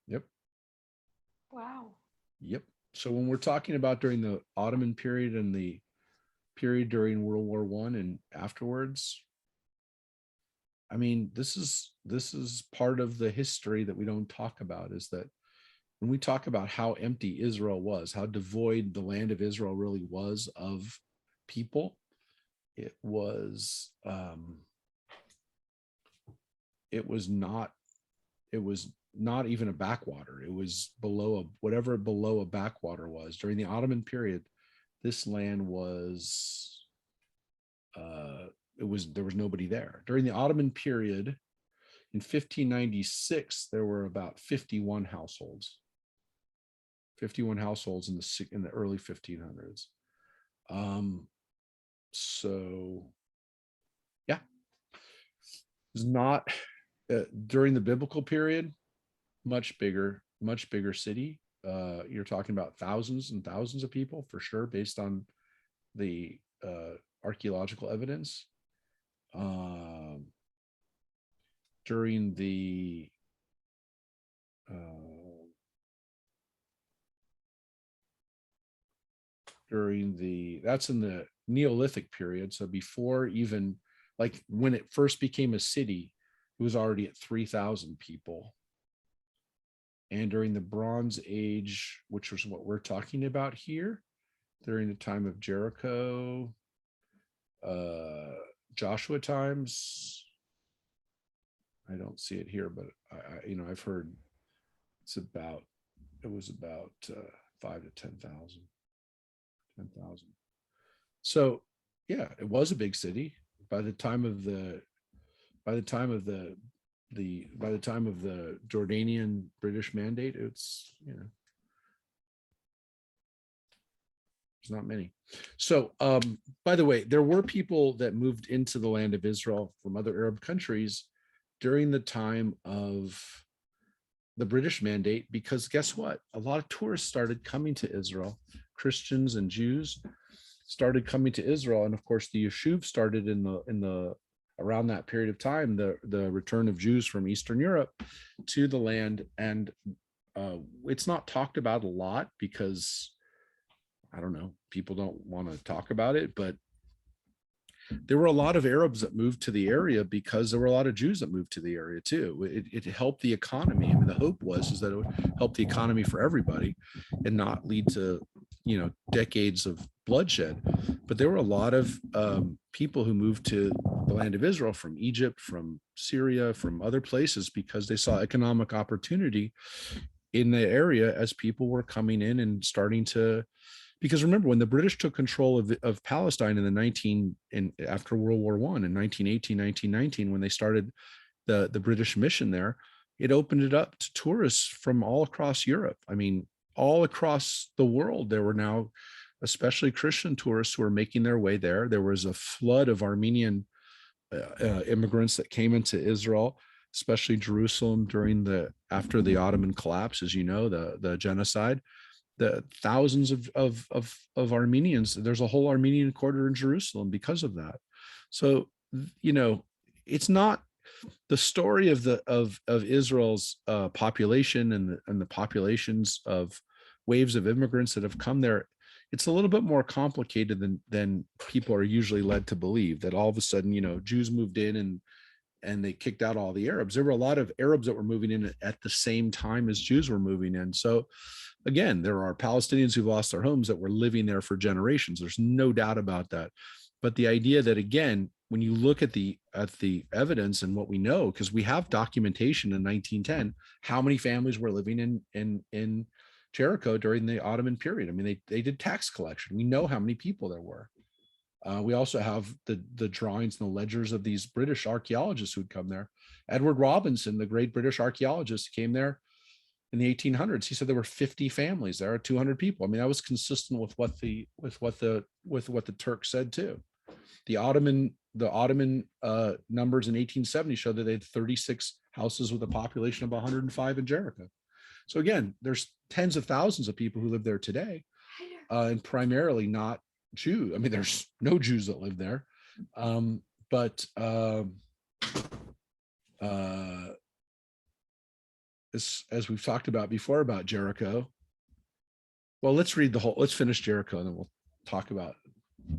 Yep. Wow. Yep. So when we're talking about during the Ottoman period and the period during World War I and afterwards, I mean, this is part of the history that we don't talk about, is that when we talk about how empty Israel was, how devoid the land of Israel really was of people, it was not even a backwater. It was below below a backwater was. During the Ottoman period, this land was there was nobody there. During the Ottoman period in 1596, there were about 51 households in the early 1500s. So yeah, it's not during the biblical period, much bigger city. You're talking about thousands and thousands of people for sure, based on the archaeological evidence. During the that's in the Neolithic period. So before even, like when it first became a city, it was already at 3,000 people. And during the Bronze Age, which was what we're talking about here, during the time of Jericho, Joshua times, I don't see it here, but I've heard it was about 5 to 10,000. So yeah, it was a big city by the time of the Jordanian British Mandate. It's, there's not many. So by the way, there were people that moved into the land of Israel from other Arab countries during the time of the British Mandate, because guess what? A lot of tourists started coming to Israel. Christians and Jews started coming to Israel, and of course the Yeshuv started in the around that period of time, the return of Jews from Eastern Europe to the land. And it's not talked about a lot because, I don't know, people don't want to talk about it, but there were a lot of Arabs that moved to the area because there were a lot of Jews that moved to the area too. It helped the economy. I mean, the hope is that it would help the economy for everybody and not lead to, decades of bloodshed. But there were a lot of people who moved to the land of Israel from Egypt, from Syria, from other places, because they saw economic opportunity in the area as people were coming in and starting to. Because remember, when the British took control of Palestine after World War I in 1918, 1919, when they started the British mission there, it opened it up to tourists from all across Europe. I mean, all across the world, there were now, especially Christian tourists, who were making their way there. There was a flood of Armenian immigrants that came into Israel, especially Jerusalem after the Ottoman collapse, as you know, the genocide. The thousands of Armenians, there's a whole Armenian quarter in Jerusalem because of that. So, it's not the story of Israel's population and the populations of waves of immigrants that have come there. It's a little bit more complicated than people are usually led to believe, that all of a sudden, Jews moved in and they kicked out all the Arabs. There were a lot of Arabs that were moving in at the same time as Jews were moving in. So again, there are Palestinians who lost their homes that were living there for generations. There's no doubt about that. But the idea that, again, when you look at the evidence and what we know, because we have documentation in 1910, how many families were living in Jericho during the Ottoman period. I mean, they did tax collection. We know how many people there were. We also have the drawings and the ledgers of these British archaeologists who'd come there. Edward Robinson, the great British archaeologist, came there in the 1800s. He said there were 50 families there, 200 people. I mean, that was consistent with what the Turks said too. The Ottoman numbers in 1870 showed that they had 36 houses with a population of 105 in Jericho. So again, there's tens of thousands of people who live there today, and primarily not Jew. I mean, there's no Jews that live there, but as we've talked about before about Jericho. Well, let's finish Jericho, and then we'll talk about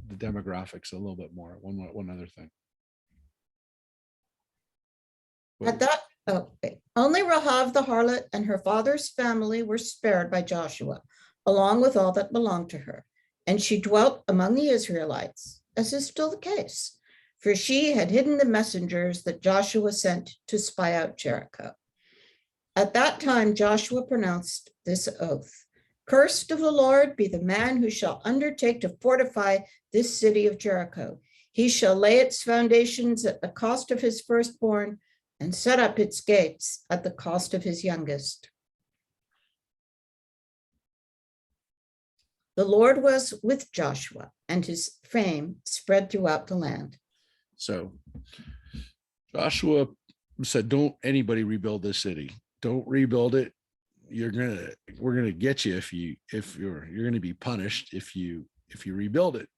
the demographics a little bit more. One other thing. Only Rahav the harlot and her father's family were spared by Joshua, along with all that belonged to her. And she dwelt among the Israelites, as is still the case, for she had hidden the messengers that Joshua sent to spy out Jericho. At that time, Joshua pronounced this oath: "Cursed of the Lord be the man who shall undertake to fortify this city of Jericho. He shall lay its foundations at the cost of his firstborn and set up its gates at the cost of his youngest." The Lord was with Joshua, and his fame spread throughout the land. So Joshua said, "Don't anybody rebuild this city. Don't rebuild it. We're gonna get you you're gonna be punished if you rebuild it."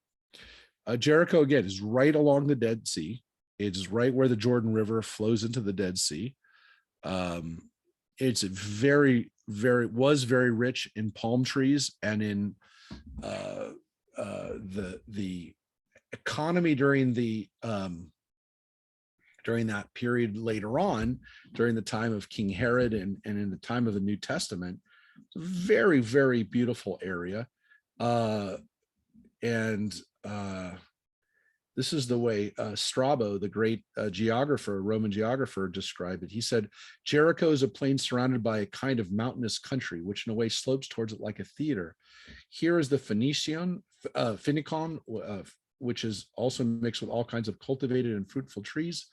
Jericho, again, is right along the Dead Sea. It's right where the Jordan River flows into the Dead Sea. It's very, very rich in palm trees and in the economy during that period later on, during the time of King Herod and in the time of the New Testament, very, very beautiful area. This is the way Strabo, the great Roman geographer, described it. He said, Jericho is a plain surrounded by a kind of mountainous country, which in a way slopes towards it like a theater. Here is the Phoenicon, which is also mixed with all kinds of cultivated and fruitful trees.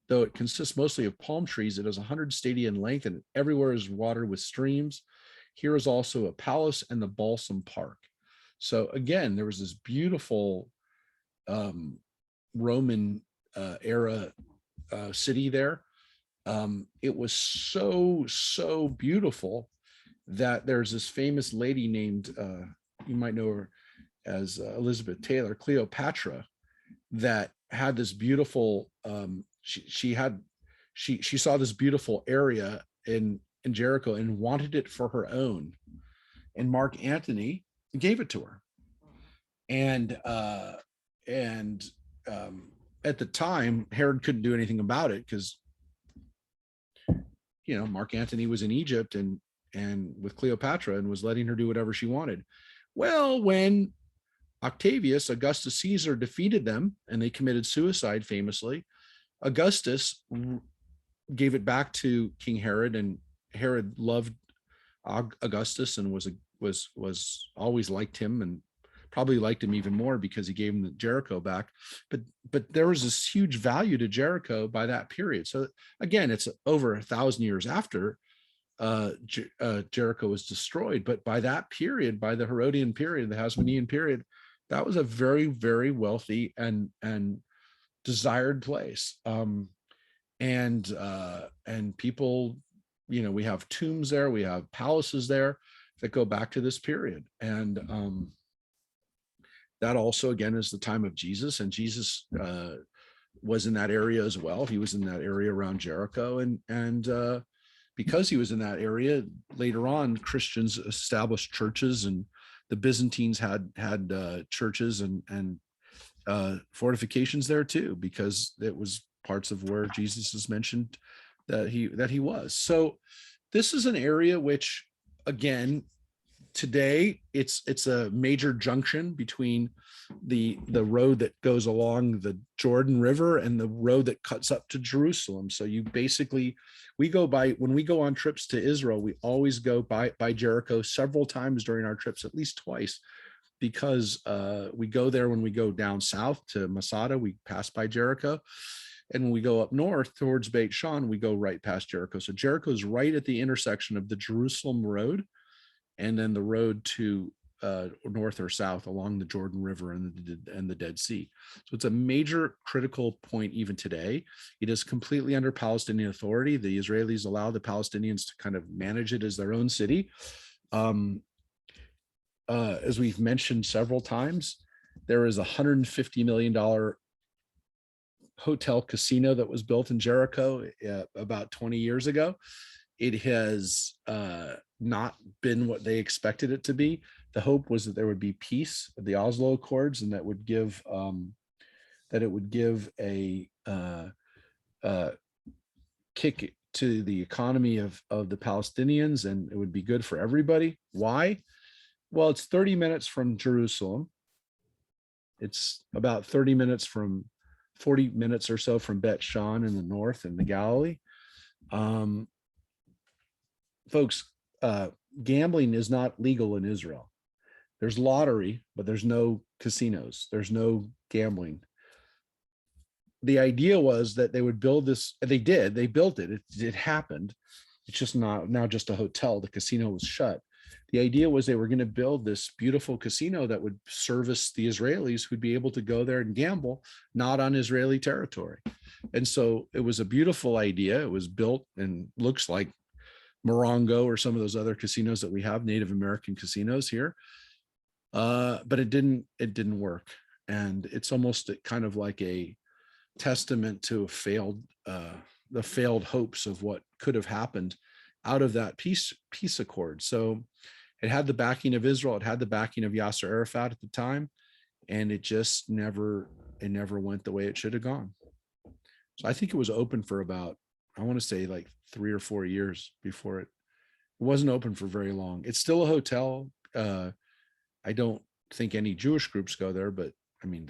Though it consists mostly of palm trees, it is 100 stadia in length, and everywhere is watered with streams. Here is also a palace and the Balsam Park. So again, there was this beautiful Roman era city there. It was so beautiful that there's this famous lady named, you might know her as Elizabeth Taylor, Cleopatra, that had this beautiful, she saw this beautiful area in Jericho and wanted it for her own. And Mark Antony gave it to her. And at the time, Herod couldn't do anything about it because, Mark Antony was in Egypt and with Cleopatra and was letting her do whatever she wanted. Well, when Octavius, Augustus Caesar, defeated them and they committed suicide famously, Augustus gave it back to King Herod, and Herod loved Augustus and was always liked him, and probably liked him even more because he gave him the Jericho back. But there was this huge value to Jericho by that period. So again, it's over 1,000 years after Jericho was destroyed. But by that period, by the Herodian period, the Hasmonean period, that was a very, very wealthy and desired place. And people, we have tombs there, we have palaces there that go back to this period. And that also, again, is the time of Jesus, and Jesus was in that area as well. He was in that area around Jericho, and because he was in that area, later on, Christians established churches, and the Byzantines had churches and fortifications there too, because it was parts of where Jesus is mentioned that he was. So this is an area which, again, today it's a major junction between the road that goes along the Jordan River and the road that cuts up to Jerusalem. So when we go on trips to Israel, we always go by Jericho several times during our trips, at least twice, because we go there when we go down south to Masada, we pass by Jericho. And when we go up north towards Beit Shan, we go right past Jericho. So Jericho is right at the intersection of the Jerusalem road and then the road to north or south along the Jordan River and the Dead Sea. So it's a major critical point even today. It is completely under Palestinian authority. The Israelis allow the Palestinians to kind of manage it as their own city. As we've mentioned several times, there is $150 million hotel casino that was built in Jericho about 20 years ago. It has not been what they expected it to be. The hope was that there would be peace at the Oslo Accords, and that would give a kick to the economy of the Palestinians, and it would be good for everybody. Why? Well, it's 30 minutes from Jerusalem. It's about 40 minutes or so from Bet Shan in the north and the Galilee. Folks, gambling is not legal in Israel. There's lottery, but there's no casinos. There's no gambling. The idea was that they would build this. They did. They built it. It happened. It's just not now just a hotel. The casino was shut. The idea was they were going to build this beautiful casino that would service the Israelis who'd be able to go there and gamble, not on Israeli territory. And so it was a beautiful idea. It was built and looks like Morongo or some of those other casinos that we have, Native American casinos here. But it didn't work. And it's almost kind of like a testament to the failed hopes of what could have happened out of that peace accord. So it had the backing of Israel. It had the backing of Yasser Arafat at the time. and it never went the way it should have gone. So I think it was open for about, I want to say like 3 or 4 years before it wasn't open for very long. It's still a hotel. I don't think any Jewish groups go there, but I mean,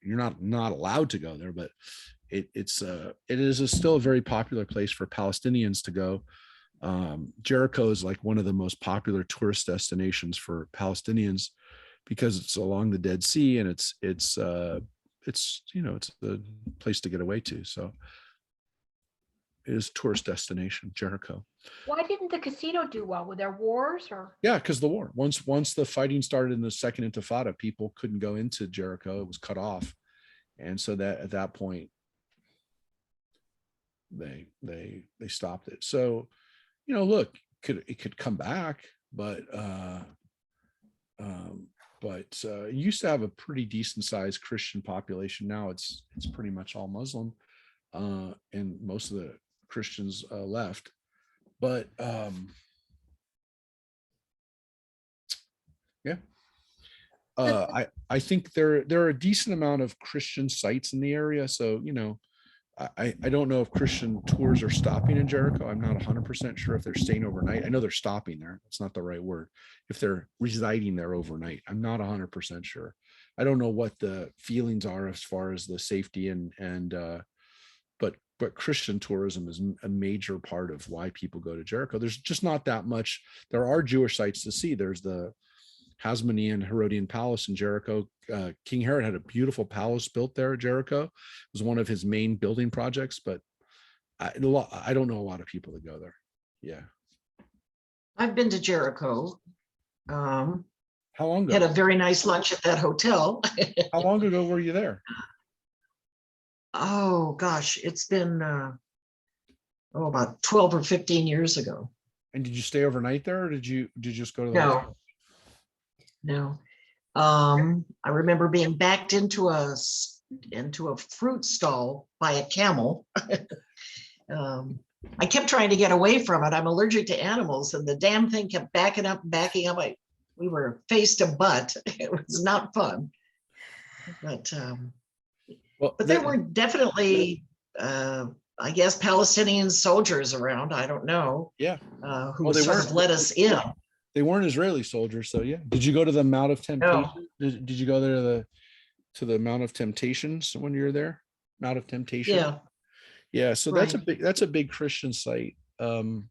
you're not allowed to go there, but it is still a very popular place for Palestinians to go. Jericho is like one of the most popular tourist destinations for Palestinians because it's along the Dead Sea, and it's the place to get away to. So it is a tourist destination, Jericho. Why didn't the casino do well? Were there wars or? Yeah, because the war. Once the fighting started in the Second Intifada, people couldn't go into Jericho. It was cut off, and so that at that point they stopped it. So, look, it could come back, but it used to have a pretty decent sized Christian population. Now it's pretty much all Muslim, and most of the Christians left. But yeah, I think there are a decent amount of Christian sites in the area. So I don't know if Christian tours are stopping in Jericho. I'm not 100% sure if they're staying overnight. I know they're stopping there. That's not the right word. If they're residing there overnight, I'm not 100% sure. I don't know what the feelings are as far as the safety but Christian tourism is a major part of why people go to Jericho. There's just not that much. There are Jewish sites to see. There's the Hasmonean Herodian Palace in Jericho. King Herod had a beautiful palace built there at Jericho. It was one of his main building projects, but I don't know a lot of people that go there. Yeah. I've been to Jericho. How long ago? Had a very nice lunch at that hotel. How long ago were you there? Oh gosh, it's been about 12 or 15 years ago. And did you stay overnight there, or did you just go to the No. hotel? No. I remember being backed into a fruit stall by a camel. I kept trying to get away from it. I'm allergic to animals, and the damn thing kept backing up. We were face to butt. It was not fun. But there were definitely, I guess, Palestinian soldiers around. I don't know. Yeah. Who sort of let us in. They weren't Israeli soldiers, so yeah. Did you go to the Mount of Temptation? No. Did you go there to the Mount of Temptations when you were there? Mount of Temptation. Yeah. Yeah. So Right. that's a big Christian site. There's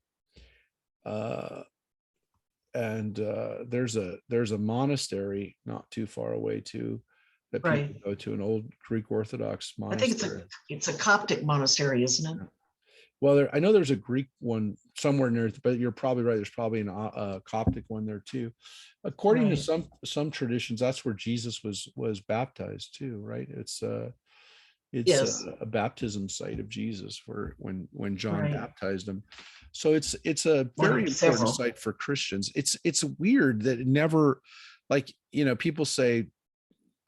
a monastery not too far away too that people Right. go to, an old Greek Orthodox I think monastery. it's a Coptic monastery, isn't it? Well, I know there's a Greek one somewhere near, but you're probably right. There's probably a Coptic one there too. According to some traditions, that's where Jesus was baptized too, right? It's Yes. a baptism site of Jesus when John Right. baptized him. So it's a One of very important several. site for Christians. It's weird that it never, like, people say,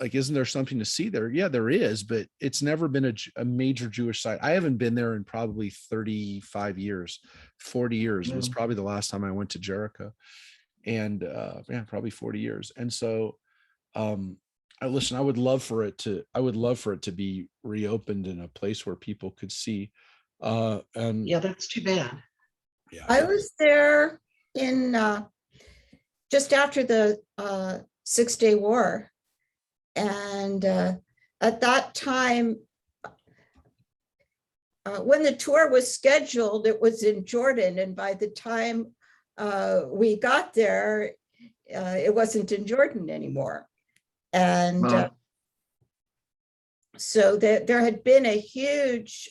like, isn't there something to see there? Yeah, there is, but it's never been a major Jewish site. I haven't been there in probably 35 years, 40 years. It was probably the last time I went to Jericho, and probably 40 years. And so, I would love for it to be reopened in a place where people could see. And Yeah, that's too bad. yeah, I was there in just after the 6-Day War. And at that time, when the tour was scheduled, it was in Jordan. And by the time we got there, it wasn't in Jordan anymore. And Wow. so there had been a huge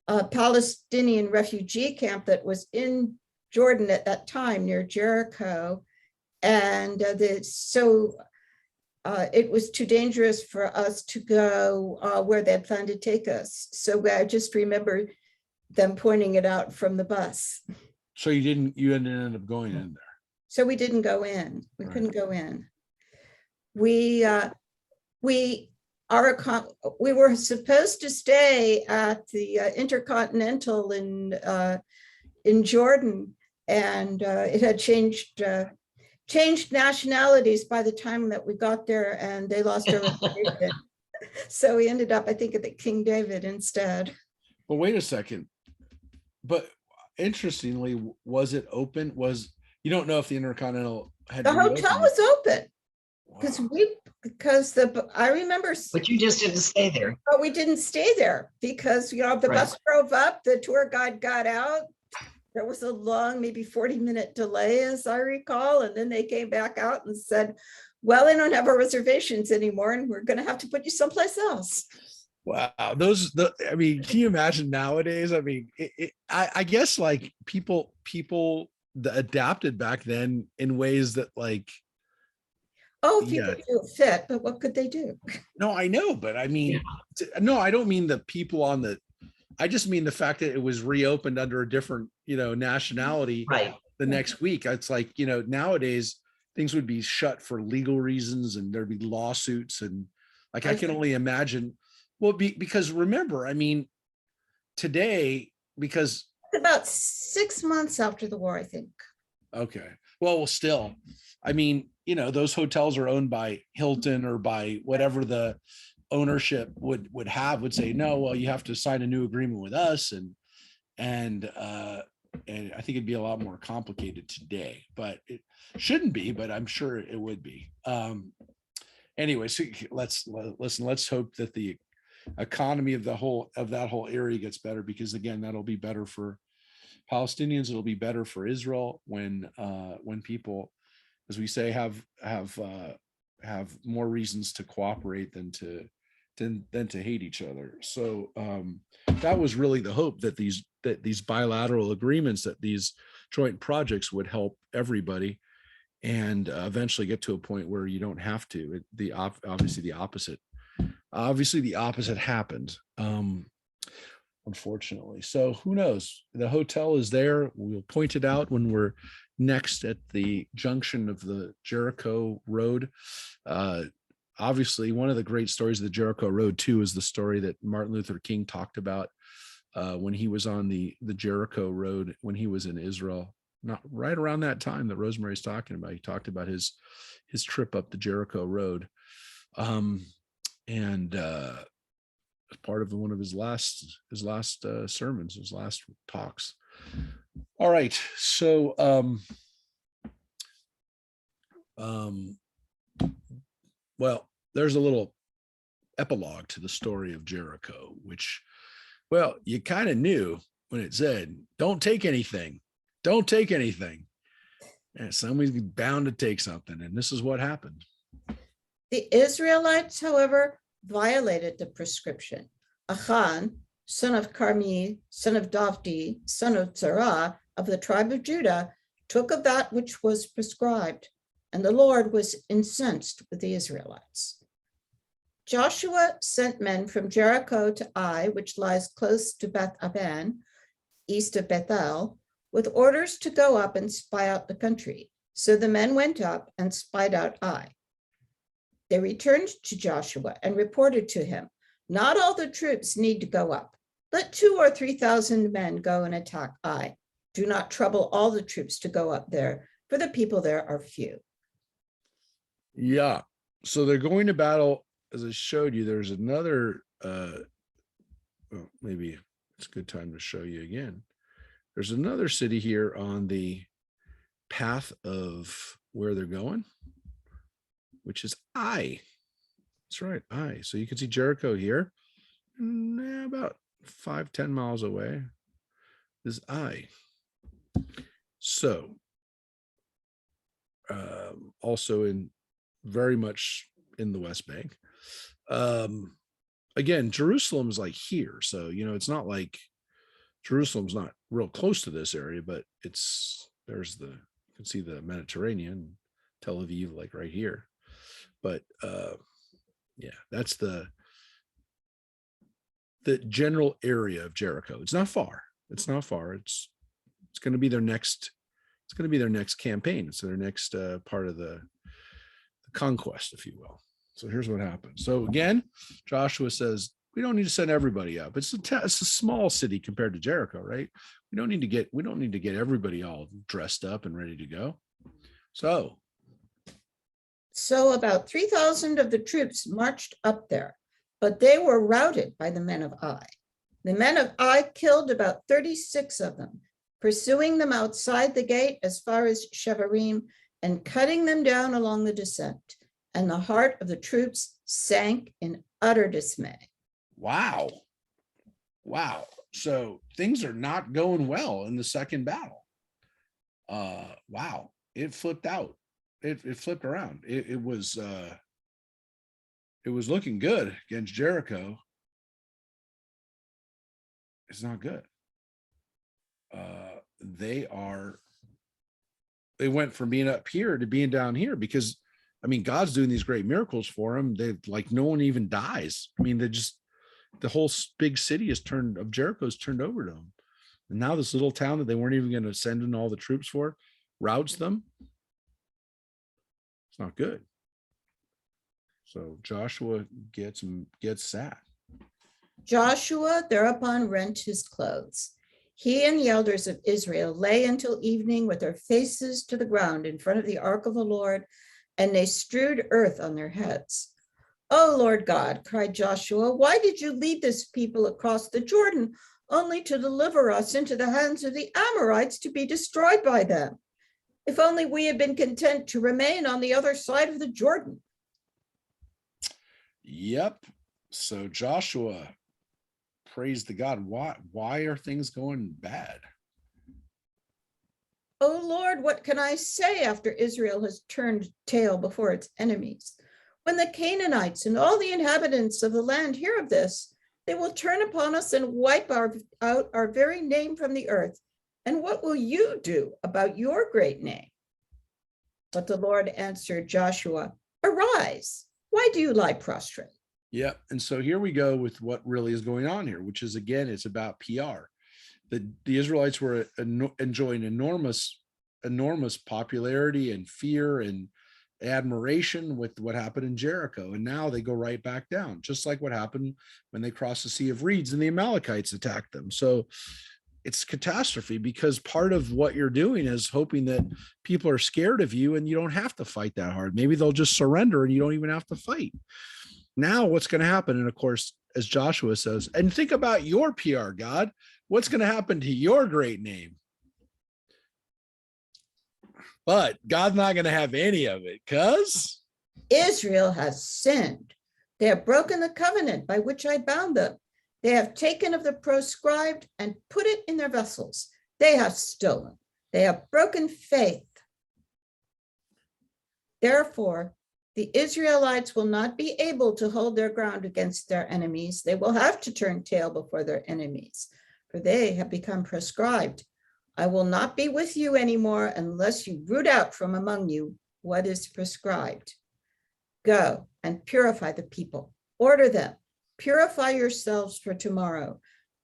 Palestinian refugee camp that was in Jordan at that time near Jericho. And it was too dangerous for us to go where they had planned to take us. So I just remember them pointing it out from the bus. so you ended up going in there. So we didn't go in. We Right. couldn't go in. We were supposed to stay at the Intercontinental in Jordan, and it had changed changed nationalities by the time that we got there, and they lost their reservation. So we ended up, I think, at the King David instead. But wait a second. But interestingly, was it open? You don't know if the Intercontinental had The hotel reopened? was open because Wow. I remember, But you just didn't stay there. but we didn't stay there because, the Right. bus drove up, the tour guide got out. There was a long, maybe 40-minute delay, as I recall, and then they came back out and said, well, they don't have our reservations anymore, and we're going to have to put you someplace else. Wow. I mean, can you imagine nowadays? I mean, I guess like people adapted back then in ways that like, Oh, yeah. people feel fit, but what could they do? No, I know, but I mean, no, I don't mean the people I just mean the fact that it was reopened under a different, nationality Right. the next week. It's like, nowadays things would be shut for legal reasons and there'd be lawsuits. And like, I can only imagine, well, because remember, I mean, today, because About 6 months after the war, I think. okay, well, still, I mean, those hotels are owned by Hilton or by whatever the ownership would say, no, well, you have to sign a new agreement with us. And I think it'd be a lot more complicated today, but it shouldn't be, but I'm sure it would be. Anyway, so let's hope that the economy of that whole area gets better, because again, that'll be better for Palestinians. It'll be better for Israel when people, as we say, have more reasons to cooperate than to hate each other. So that was really the hope, that these bilateral agreements, that these joint projects would help everybody, and eventually get to a point where you don't have to. Obviously the opposite happened, unfortunately. So who knows? The hotel is there. We'll point it out when we're next at the junction of the Jericho Road. Obviously, one of the great stories of the Jericho Road too is the story that Martin Luther King talked about when he was on the Jericho Road, when he was in Israel, not right around that time that Rosemary's talking about. He talked about his trip up the Jericho Road, and as part of one of his last sermons, his last talks. All right, so well, there's a little epilogue to the story of Jericho, which, well, you kind of knew when it said, don't take anything. Don't take anything. And somebody's bound to take something. And this is what happened. The Israelites, however, violated the prescription. Achan, son of Carmi, son of Davdi, son of Zerah, of the tribe of Judah, took of that which was prescribed, and the Lord was incensed with the Israelites. Joshua sent men from Jericho to Ai, which lies close to Beth Aven, east of Bethel, with orders to go up and spy out the country. So the men went up and spied out Ai. They returned to Joshua and reported to him, not all the troops need to go up. Let 2,000 or 3,000 men go and attack Ai. Do not trouble all the troops to go up there, for the people there are few. Yeah. So they're going to battle. As I showed you, there's another, well, maybe it's a good time to show you again. There's another city here on the path of where they're going, which is Ai. That's right, Ai. So you can see Jericho here, and about 5-10 miles away is Ai. So also in very much in the West Bank. Again, Jerusalem's like here. So, it's not like Jerusalem's not real close to this area, but you can see the Mediterranean, Tel Aviv, like right here. But yeah, that's the general area of Jericho. It's not far. It's going to be their next. It's going to be their next campaign. It's their next part of the conquest, if you will. So here's what happens. So again, Joshua says, we don't need to send everybody up. It's a small city compared to Jericho, right? We don't need to get everybody all dressed up and ready to go. So So about 3,000 of the troops marched up there, but they were routed by the men of Ai. The men of Ai killed about 36 of them, pursuing them outside the gate as far as Shevarim and cutting them down along the descent. And the heart of the troops sank in utter dismay. Wow. Wow. So things are not going well in the second battle. Wow. It flipped out. It flipped around. It was looking good against Jericho. It's not good. They went from being up here to being down here because, I mean, God's doing these great miracles for them. They like no one even dies. I mean, the whole big city of Jericho's turned over to them. And now this little town that they weren't even going to send in all the troops for routs them. It's not good. So Joshua gets sad. Joshua thereupon rent his clothes. He and the elders of Israel lay until evening with their faces to the ground in front of the ark of the Lord, and they strewed earth on their heads. "O Lord God," cried Joshua, "why did you lead this people across the Jordan only to deliver us into the hands of the Amorites to be destroyed by them? If only we had been content to remain on the other side of the Jordan." Yep. So Joshua praised the God. Why are things going bad? "O Lord, what can I say after Israel has turned tail before its enemies? When the Canaanites and all the inhabitants of the land hear of this, they will turn upon us and wipe out our very name from the earth. And what will you do about your great name?" But the Lord answered Joshua, "Arise, why do you lie prostrate?" Yeah. And so here we go with what really is going on here, which is, again, it's about PR. The Israelites were enjoying enormous popularity and fear and admiration with what happened in Jericho. And now they go right back down, just like what happened when they crossed the Sea of Reeds and the Amalekites attacked them. So it's catastrophe because part of what you're doing is hoping that people are scared of you and you don't have to fight that hard. Maybe they'll just surrender and you don't even have to fight. Now what's going to happen? And of course, as Joshua says, and think about your PR, God, what's going to happen to your great name? But God's not going to have any of it because Israel has sinned. They have broken the covenant by which I bound them. They have taken of the proscribed and put it in their vessels. They have stolen. They have broken faith. Therefore, the Israelites will not be able to hold their ground against their enemies. They will have to turn tail before their enemies, for they have become proscribed. I will not be with you anymore unless you root out from among you what is prescribed. Go and purify the people. Order them. Purify yourselves for tomorrow.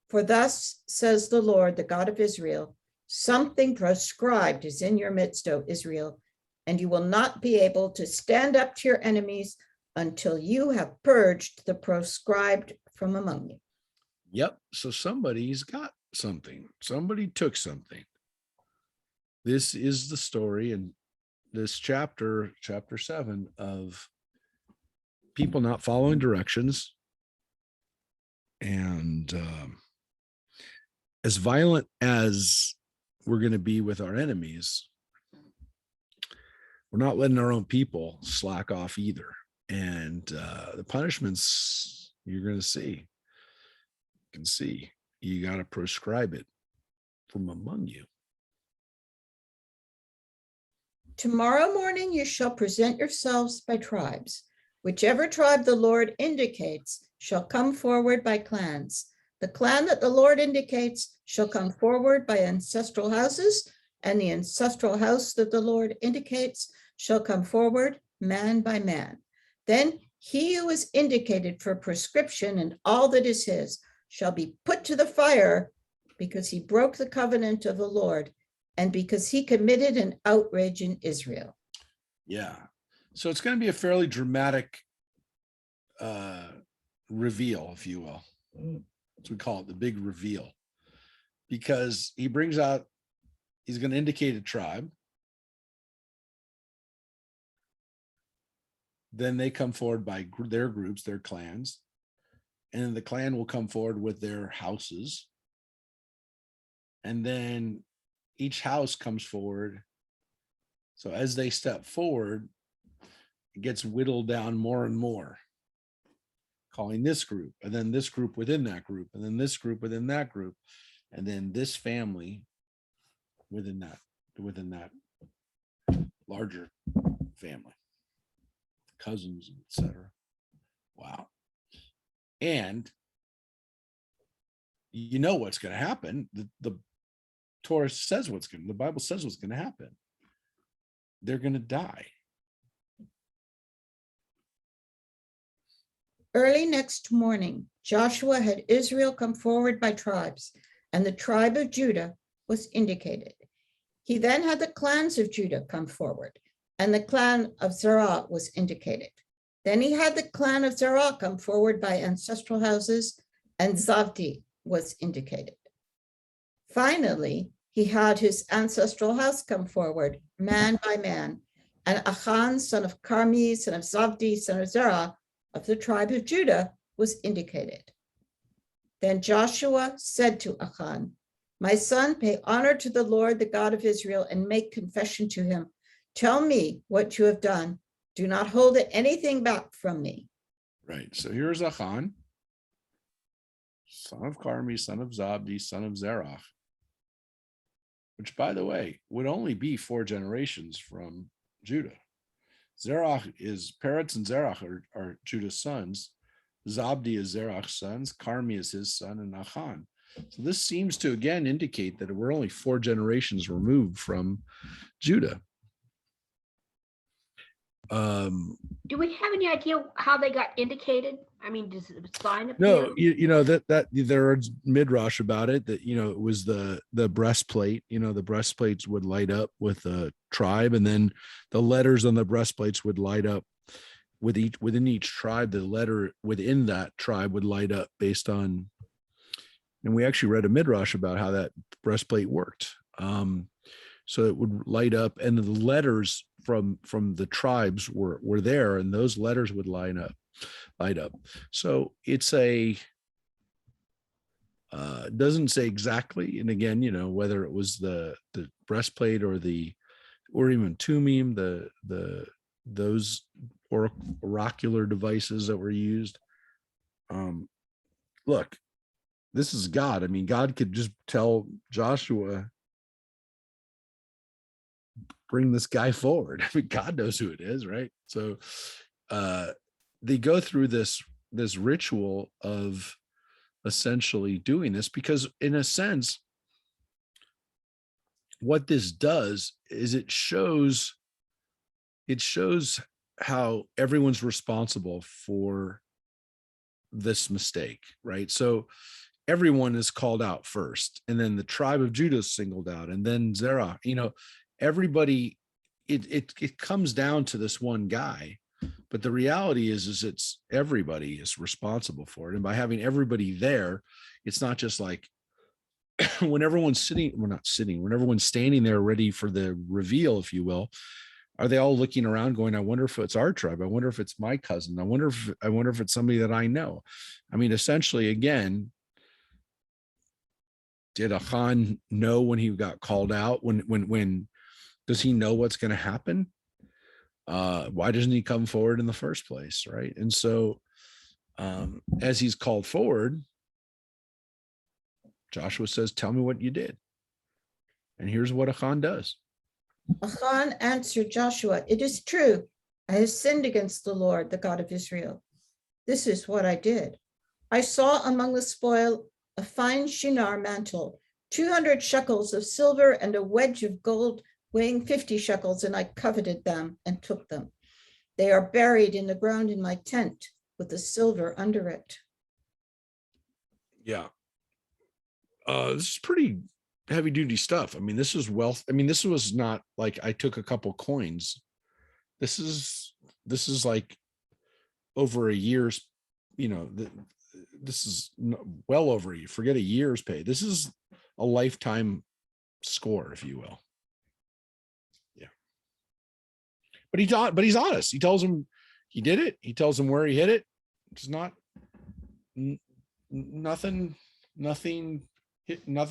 For thus says the Lord, the God of Israel, something prescribed is in your midst, O Israel, and you will not be able to stand up to your enemies until you have purged the proscribed from among you. Yep. So somebody's got something. Somebody took something. This is the story in this chapter 7, of people not following directions. And as violent as we're going to be with our enemies, we're not letting our own people slack off either. And the punishments you're going to see, you got to prescribe it from among you. Tomorrow morning you shall present yourselves by tribes. Whichever tribe the Lord indicates shall come forward by clans. The clan that the Lord indicates shall come forward by ancestral houses, and the ancestral house that the Lord indicates shall come forward man by man. Then he who is indicated for prescription and all that is his shall be put to the fire because he broke the covenant of the Lord and because he committed an outrage in Israel. Yeah. So it's going to be a fairly dramatic reveal, if you will. That's what we call it, the big reveal. Because he brings out, he's going to indicate a tribe. Then they come forward by their groups, their clans, and the clan will come forward with their houses. And then each house comes forward. So as they step forward, it gets whittled down more and more, calling this group, and then this group within that group, and then this group within that group, and then this family within that larger family, cousins, etc. Wow. And you know what's going to happen. The Torah says the Bible says what's going to happen. They're going to die. Early next morning, Joshua had Israel come forward by tribes, and the tribe of Judah was indicated. He then had the clans of Judah come forward, and the clan of Zerah was indicated. Then he had the clan of Zerah come forward by ancestral houses, and Zavdi was indicated. Finally, he had his ancestral house come forward, man by man, and Achan, son of Carmi, son of Zavdi, son of Zerah, of the tribe of Judah, was indicated. Then Joshua said to Achan, "My son, pay honor to the Lord, the God of Israel, and make confession to him. Tell me what you have done. Do not hold anything back from me." Right. So here's Achan, son of Carmi, son of Zabdi, son of Zerah, which, by the way, would only be 4 generations from Judah. Zerah is, Peretz and Zerah are Judah's sons. Zabdi is Zerach's sons. Carmi is his son, and Achan. So this seems to again indicate that we're only 4 generations removed from Judah. Do we have any idea how they got indicated? I mean, does the sign appear? No, you know that there are midrash about it, that it was the breastplate. The breastplates would light up with a tribe, and then the letters on the breastplates would light up within each tribe. The letter within that tribe would light up based on, and we actually read a midrash about how that breastplate worked. So it would light up, and the letters from the tribes were there, and those letters would light up. So it's doesn't say exactly, and again, whether it was the breastplate or the Urim and Tumim, those oracular devices that were used. Look, this is God. I mean, God could just tell Joshua, bring this guy forward. I mean, God knows who it is, right? So they go through this ritual of essentially doing this because, in a sense, what this does is it shows how everyone's responsible for this mistake, right? So everyone is called out first, and then the tribe of Judah is singled out, and then Zerah. Everybody, it comes down to this one guy, but the reality is it's everybody is responsible for it. And by having everybody there, it's not just like when everyone's when everyone's standing there ready for the reveal, if you will, are they all looking around going, I wonder if it's our tribe. I wonder if it's my cousin. I wonder if it's somebody that I know. I mean, essentially, again, did Achan know when he got called out? When does he know what's going to happen? Why doesn't he come forward in the first place, right? And so as he's called forward, Joshua says, tell me what you did. And here's what Achan does. Achan answered Joshua, "It is true. I have sinned against the Lord, the God of Israel. This is what I did. I saw among the spoil a fine shinar mantle, 200 shekels of silver, and a wedge of gold weighing 50 shekels, and I coveted them and took them. They are buried in the ground in my tent with the silver under it." Yeah. This is pretty heavy duty stuff. I mean, this is wealth. I mean, this was not like I took a couple coins. This is like over a year's, this is well over a year. Forget a year's pay. This is a lifetime score, if you will. Yeah. But he's honest. He tells him, He did it. He tells them where he hit it. It's not nothing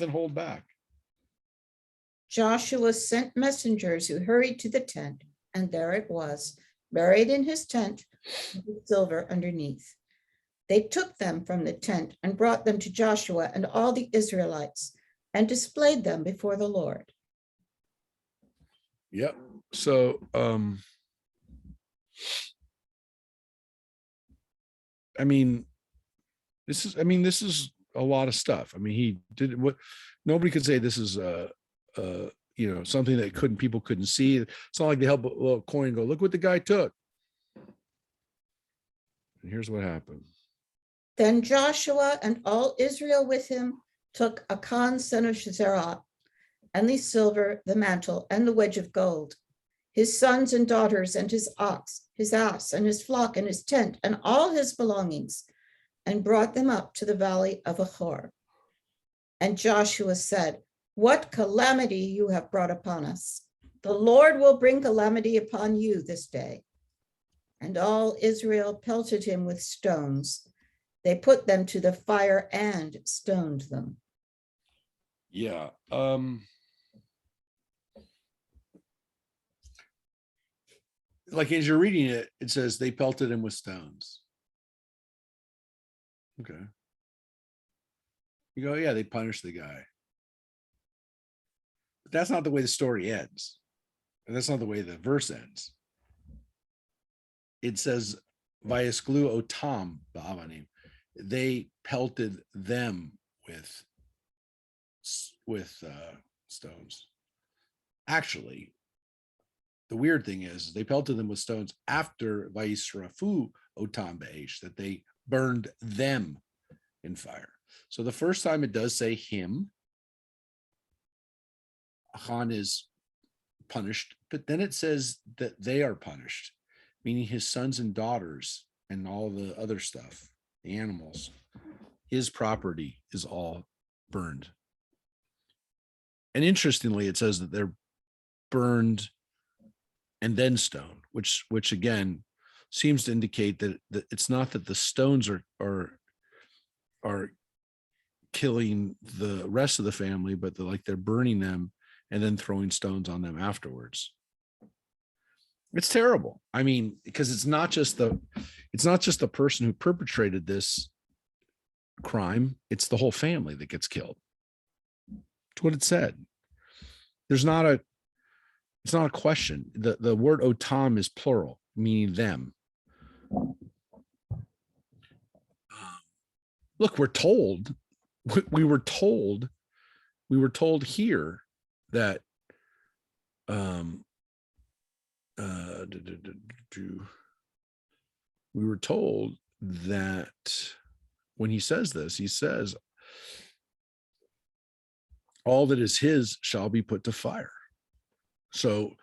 hold back. Joshua sent messengers who hurried to the tent, and there it was, buried in his tent, with silver underneath. They took them from the tent and brought them to Joshua and all the Israelites and displayed them before the Lord. Yep. So, this is a lot of stuff. I mean, he did what nobody could say. This is something that people couldn't see. It's not like they held a little coin and go, look what the guy took. And here's what happened. Then Joshua and all Israel with him took Achan, son of Zerah, and the silver, the mantle, and the wedge of gold, his sons and daughters, and his ox, his ass, and his flock, and his tent, and all his belongings, and brought them up to the valley of Achor. And Joshua said, what calamity you have brought upon us. The Lord will bring calamity upon you this day. And all Israel pelted him with stones. They put them to the fire and stoned them. Yeah. Like as you're reading it, it says they pelted him with stones. Okay. You go, yeah, they punished the guy. But that's not the way the story ends. And that's not the way the verse ends. It says, Vayasklu otam ba'avanim. They pelted them with stones. Actually, the weird thing is they pelted them with stones after Vayisrafu otam be'esh, that they burned them in fire. So the first time it does say him, Achan is punished, but then it says that they are punished, meaning his sons and daughters and all the other stuff, the animals, his property is all burned. And interestingly, it says that they're burned and then stoned, which again seems to indicate that it's not that the stones are killing the rest of the family, but they're burning them and then throwing stones on them afterwards. It's terrible. I mean, because it's not just the person who perpetrated this crime, it's the whole family that gets killed. It's what it said. It's not a question. The word otam is plural, meaning them. Look, we were told here that we were told that when he says this, he says, all that is his shall be put to fire. So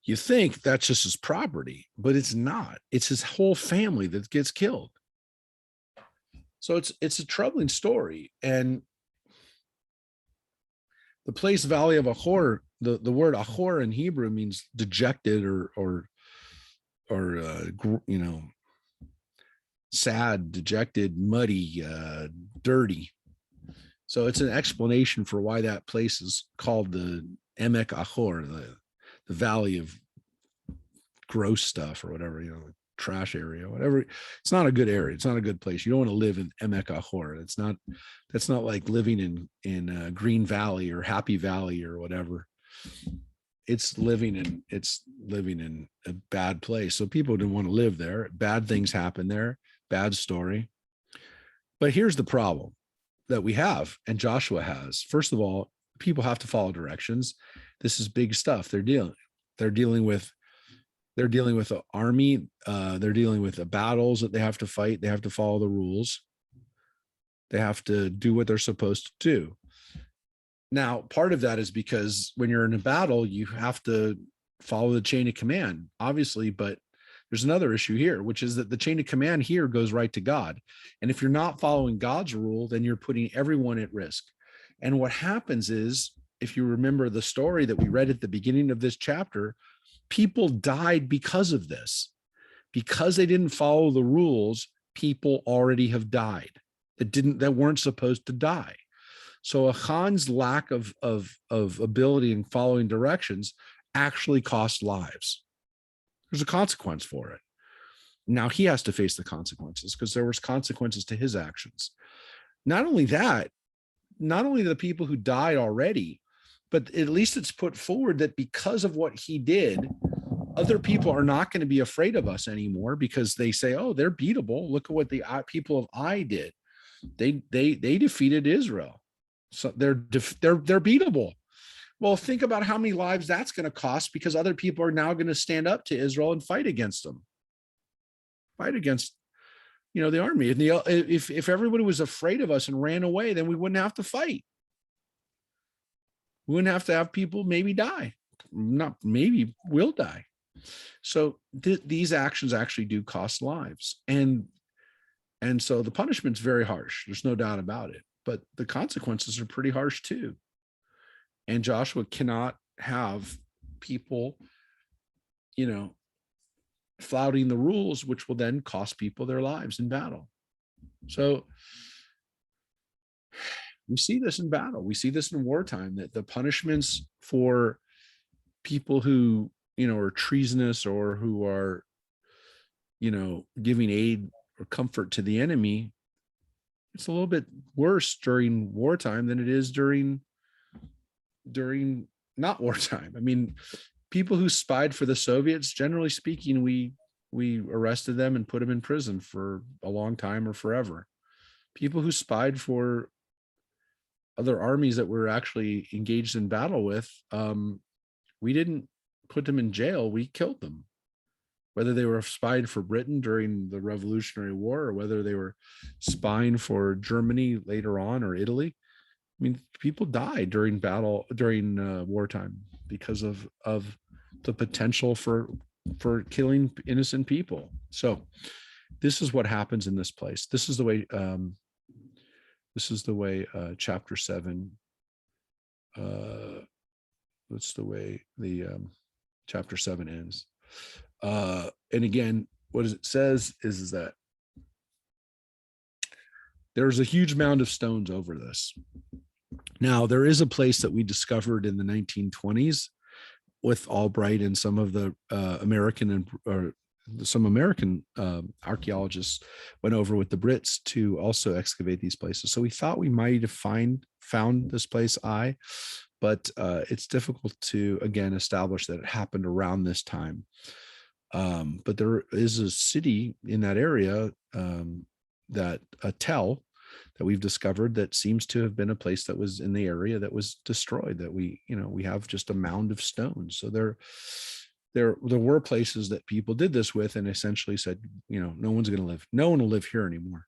you think that's just his property, but it's not. It's his whole family that gets killed. So it's a troubling story. And the place Valley of Achor, the word Achor in Hebrew means dejected or sad, dejected, muddy, dirty. So it's an explanation for why that place is called the Emek Achor, the valley of gross stuff or whatever, trash area, whatever. It's not a good area. It's not a good place. You don't want to live in Emek Achor. That's not like living in Green Valley or Happy Valley or whatever. It's living in a bad place. So people didn't want to live there. Bad things happen there. Bad story. But here's the problem that we have, and Joshua has. First of all, people have to follow directions. This is big stuff. They're dealing with the army. They're dealing with the battles that they have to fight. They have to follow the rules. They have to do what they're supposed to do. Now, part of that is because when you're in a battle, you have to follow the chain of command, obviously, but there's another issue here, which is that the chain of command here goes right to God. And if you're not following God's rule, then you're putting everyone at risk. And what happens is, if you remember the story that we read at the beginning of this chapter, people died because of this. because they didn't follow the rules, people already have died that weren't supposed to die. So Achan's lack of ability in following directions actually cost lives. There's a consequence for it. Now he has to face the consequences because there was consequences to his actions. Not only that, not only the people who died already, but at least it's put forward that because of what he did, other people are not going to be afraid of us anymore because they say, oh, they're beatable. Look at what the people of Ai did. They defeated Israel. So they're beatable. Well, think about how many lives that's going to cost because other people are now going to stand up to Israel and fight against them. Fight against, the army. And if everybody was afraid of us and ran away, then we wouldn't have to fight. We wouldn't have to have people maybe die. Not maybe will die. So these actions actually do cost lives. And so the punishment's very harsh. There's no doubt about it. But the consequences are pretty harsh too. And Joshua cannot have people, flouting the rules, which will then cost people their lives in battle. So we see this in battle. We see this in wartime, that the punishments for people who, are treasonous or who are, giving aid or comfort to the enemy, it's a little bit worse during wartime than it is during not wartime. I mean, people who spied for the Soviets, generally speaking, we arrested them and put them in prison for a long time or forever. People who spied for other armies that were actually engaged in battle with, we didn't put them in jail, we killed them. Whether they were spying for Britain during the Revolutionary War or whether they were spying for Germany later on or Italy. I mean, people died during wartime because of the potential for killing innocent people. So this is what happens in this place. This is the way chapter 7 that's the way the chapter 7 ends. And again, what it says is that there's a huge mound of stones over this. Now, there is a place that we discovered in the 1920s with Albright and some of the American archaeologists went over with the Brits to also excavate these places. So we thought we might have found this place, but it's difficult to, again, establish that it happened around this time. But there is a city in that area, a tell that we've discovered that seems to have been a place that was in the area that was destroyed, that we have just a mound of stones. So there were places that people did this with and essentially said, no one will live here anymore.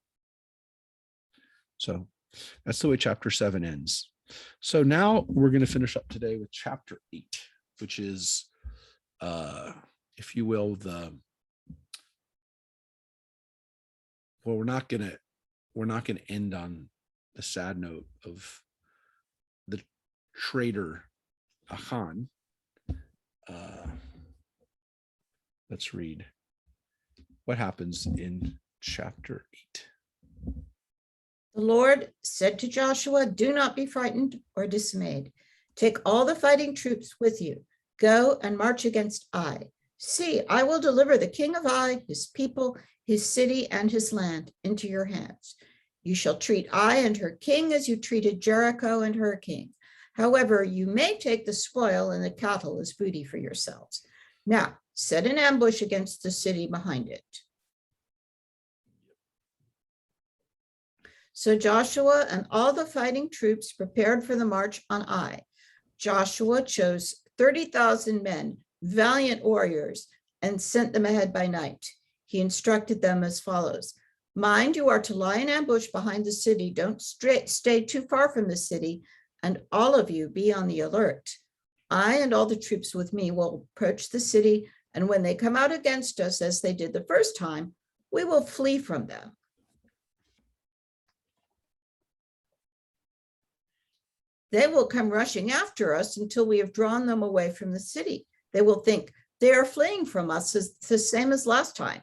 So that's the way chapter 7 ends. So now we're going to finish up today with chapter 8, which is, if you will, we're not going to end on the sad note of the traitor Achan. Let's read what happens in chapter 8. The Lord said to Joshua, do not be frightened or dismayed. Take all the fighting troops with you. Go and march against Ai. See, I will deliver the king of Ai, his people, his city, and his land into your hands. You shall treat Ai and her king as you treated Jericho and her king. However, you may take the spoil and the cattle as booty for yourselves. Now, set an ambush against the city behind it. So Joshua and all the fighting troops prepared for the march on Ai. Joshua chose 30,000 men, valiant warriors, and sent them ahead by night. He instructed them as follows. Mind, you are to lie in ambush behind the city. Don't stay too far from the city, and all of you be on the alert. I and all the troops with me will approach the city, and when they come out against us, as they did the first time, we will flee from them. They will come rushing after us until we have drawn them away from the city. They will think they are fleeing from us the same as last time.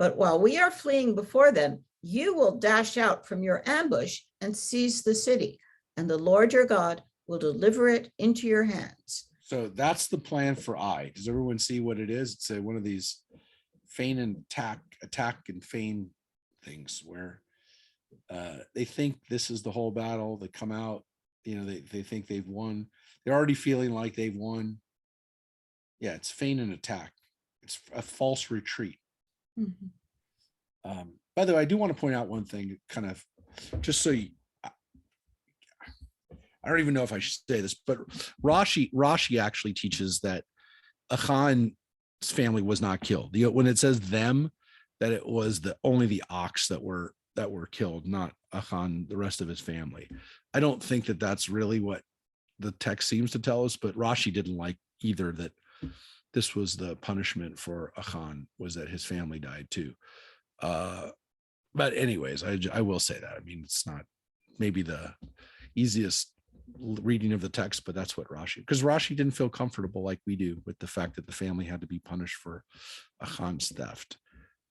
But while we are fleeing before them, you will dash out from your ambush and seize the city, and the Lord your God will deliver it into your hands. So that's the plan for I. Does everyone see what it is? It's one of these feign and attack and feign things where they think this is the whole battle. They come out, they think they've won. They're already feeling like they've won. Yeah, it's feign and attack. It's a false retreat. Mhm. By the way, I do want to point out one thing, kind of, just so you, I don't even know if I should say this, but Rashi actually teaches that Achan's family was not killed. When it says them, that it was only the ox that were killed, not Achan, the rest of his family. I don't think that that's really what the text seems to tell us, but Rashi didn't like either that this was the punishment for Achan, was that his family died too. But anyways, I will say that. I mean, it's not maybe the easiest reading of the text, but that's what Rashi, because Rashi didn't feel comfortable like we do with the fact that the family had to be punished for Achan's theft.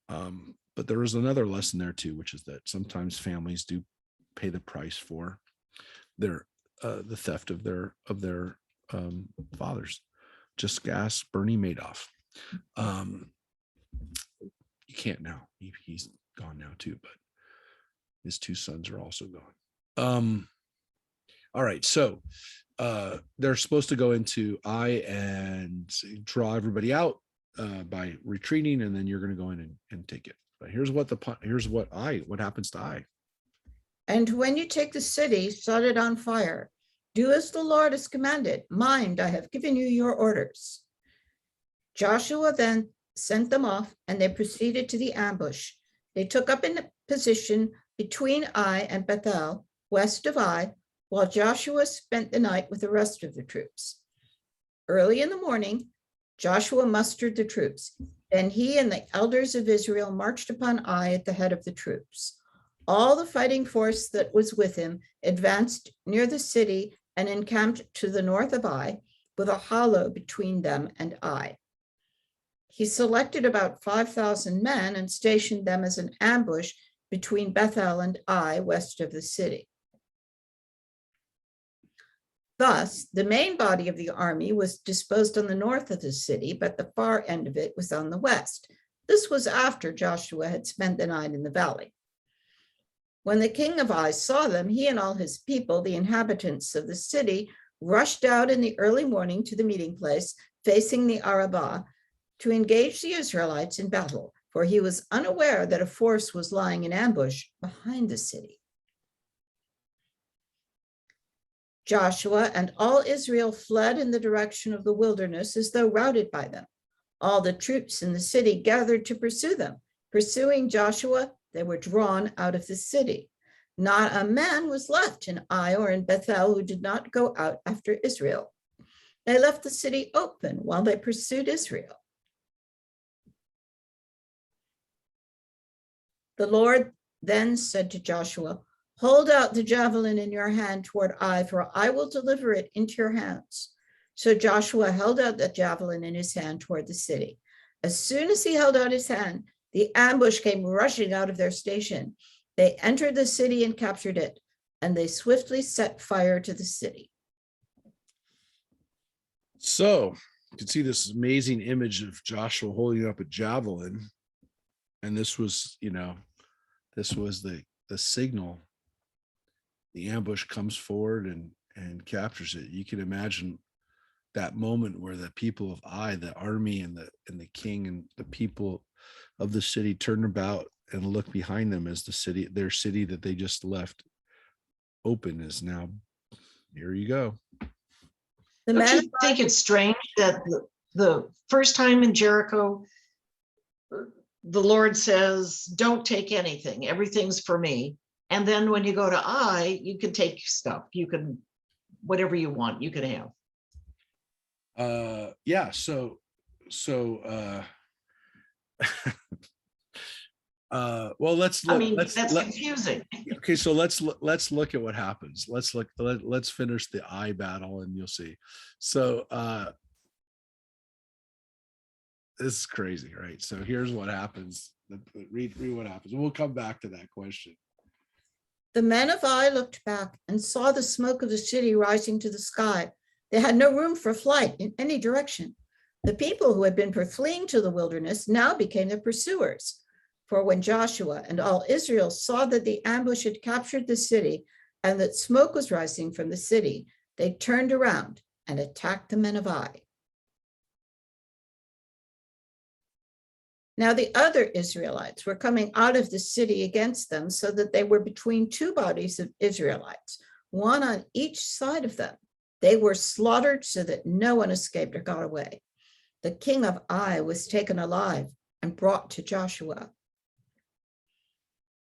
But there is another lesson there too, which is that sometimes families do pay the price for their the theft of their fathers. Just gas Bernie Madoff. You can't now. He's gone now too, but his two sons are also gone. All right, so they're supposed to go into I and draw everybody out by retreating, and then you're going to go in and take it. But here's what happens to I. And when you take the city, set it on fire. Do as the Lord has commanded. Mind, I have given you your orders. Joshua then sent them off, and they proceeded to the ambush. They took up in position between Ai and Bethel, west of Ai, while Joshua spent the night with the rest of the troops. Early in the morning, Joshua mustered the troops. Then he and the elders of Israel marched upon Ai at the head of the troops. All the fighting force that was with him advanced near the city and encamped to the north of Ai, with a hollow between them and Ai. He selected about 5,000 men and stationed them as an ambush between Bethel and Ai, west of the city. Thus, the main body of the army was disposed on the north of the city, but the far end of it was on the west. This was after Joshua had spent the night in the valley. When the king of Ai saw them, he and all his people, the inhabitants of the city, rushed out in the early morning to the meeting place facing the Arabah to engage the Israelites in battle, for he was unaware that a force was lying in ambush behind the city. Joshua and all Israel fled in the direction of the wilderness as though routed by them. All the troops in the city gathered to pursue them. Pursuing Joshua, they were drawn out of the city. Not a man was left in Ai or in Bethel who did not go out after Israel. They left the city open while they pursued Israel. The Lord then said to Joshua, "Hold out the javelin in your hand toward Ai, for I will deliver it into your hands." So Joshua held out the javelin in his hand toward the city. As soon as he held out his hand, the ambush came rushing out of their station. They entered the city and captured it, and they swiftly set fire to the city. So you can see this amazing image of Joshua holding up a javelin. And this was, this was the signal. The ambush comes forward and captures it. You can imagine that moment where the people of Ai, the army and the king and the people of the city turn about and look behind them as their city that they just left open is now, here you go. Don't you think it's strange that the first time in Jericho, the Lord says, don't take anything, everything's for me. And then when you go to Ai, you can take stuff, you can, whatever you want, you can have. Yeah, so well, let's look. That's confusing. Okay, so let's look at what happens. Let's finish the Ai battle and you'll see. So this is crazy, right? So here's what happens. Read what happens. We'll come back to that question. The men of Ai looked back and saw the smoke of the city rising to the sky. They had no room for flight in any direction. The people who had been fleeing to the wilderness now became the pursuers. For when Joshua and all Israel saw that the ambush had captured the city and that smoke was rising from the city, they turned around and attacked the men of Ai. Now the other Israelites were coming out of the city against them, so that they were between two bodies of Israelites, one on each side of them. They were slaughtered so that no one escaped or got away. The king of Ai was taken alive and brought to Joshua.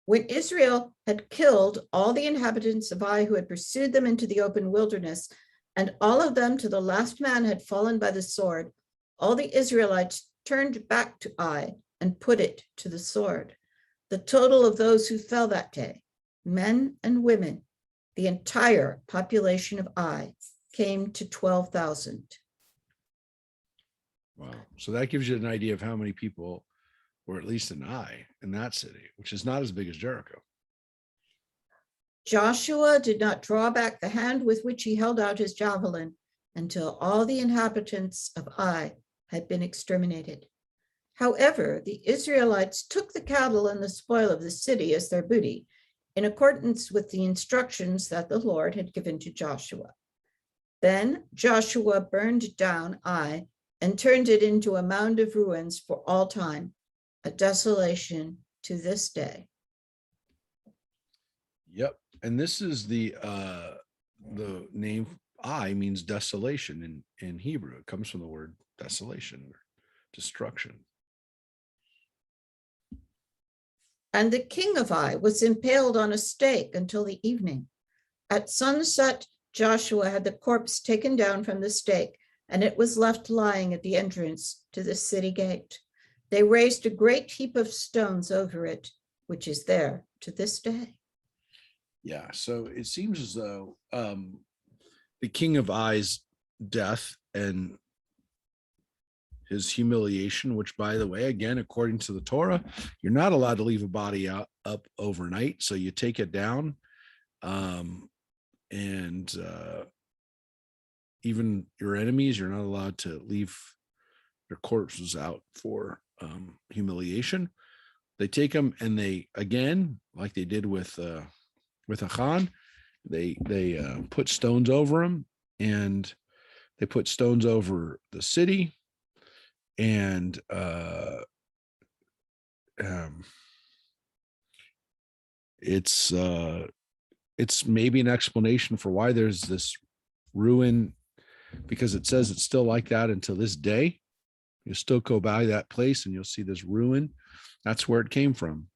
When Israel had killed all the inhabitants of Ai who had pursued them into the open wilderness, and all of them to the last man had fallen by the sword, all the Israelites turned back to Ai and put it to the sword. The total of those who fell that day, men and women, the entire population of Ai, came to 12,000. Wow. So that gives you an idea of how many people were at least in Ai in that city, which is not as big as Jericho. Joshua did not draw back the hand with which he held out his javelin until all the inhabitants of Ai had been exterminated. However, the Israelites took the cattle and the spoil of the city as their booty, in accordance with the instructions that the Lord had given to Joshua. Then Joshua burned down Ai and turned it into a mound of ruins for all time, a desolation to this day. Yep. And this is the name Ai means desolation in Hebrew. It comes from the word desolation or destruction. And the king of Ai was impaled on a stake until the evening. At sunset, Joshua had the corpse taken down from the stake, and it was left lying at the entrance to the city gate. They raised a great heap of stones over it, which is there to this day. Yeah. So it seems as though the king of Ai's death and his humiliation, which, by the way, again, according to the Torah, you're not allowed to leave a body up overnight. So you take it down. And even your enemies, you're not allowed to leave their corpses out for humiliation. They take them and they, again, like they did with Achan, they put stones over them, and they put stones over the city. And it's maybe an explanation for why there's this ruin, because it says it's still like that until this day. You still go by that place and you'll see this ruin. That's where it came from.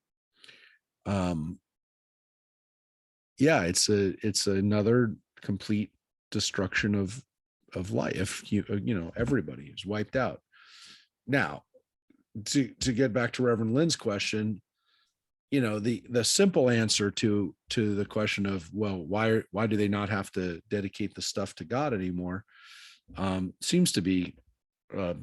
Yeah, it's another complete destruction of life. Everybody is wiped out. Now, to get back to Reverend Lynn's question, the simple answer to the question of, well, why do they not have to dedicate the stuff to God anymore, seems to be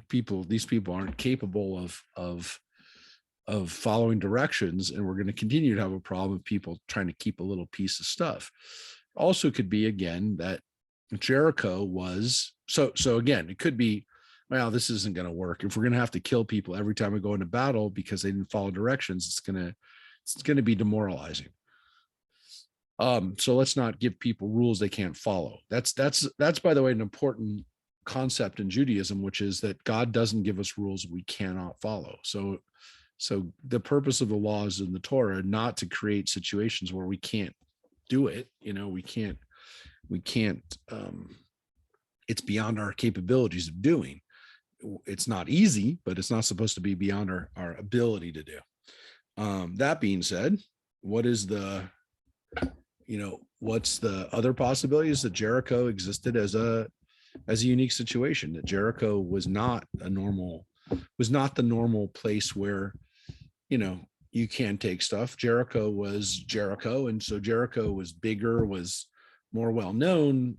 these people aren't capable of following directions, and we're going to continue to have a problem with people trying to keep a little piece of stuff. Also could be, again, that Jericho was so again, it could be, well, this isn't going to work. If we're going to have to kill people every time we go into battle because they didn't follow directions, it's going to be demoralizing. So let's not give people rules they can't follow. That's by the way, an important concept in Judaism, which is that God doesn't give us rules we cannot follow. So the purpose of the laws in the Torah, not to create situations where we can't do it. We can't, it's beyond our capabilities of doing. It's not easy, but it's not supposed to be beyond our ability to do. That being said, what's the other possibilities? That Jericho existed as a unique situation, that Jericho was not the normal place where, you can take stuff. Jericho was Jericho. And so Jericho was bigger, was more well-known,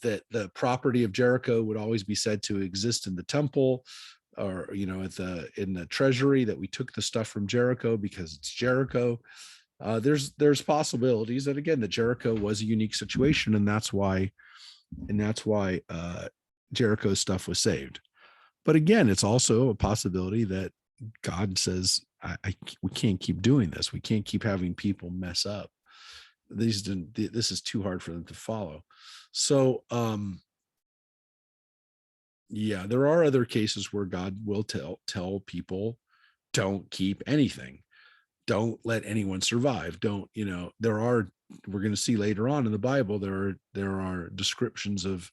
that the property of Jericho would always be said to exist in the temple. or in the treasury, that we took the stuff from Jericho because it's Jericho. There's possibilities that, again, that Jericho was a unique situation, and that's why Jericho's stuff was saved. But again, it's also a possibility that God says, we can't keep doing this. We can't keep having people mess up. This is too hard for them to follow. So, yeah, there are other cases where God will tell people, don't keep anything. Don't let anyone survive. Don't, we're going to see later on in the Bible, there are descriptions of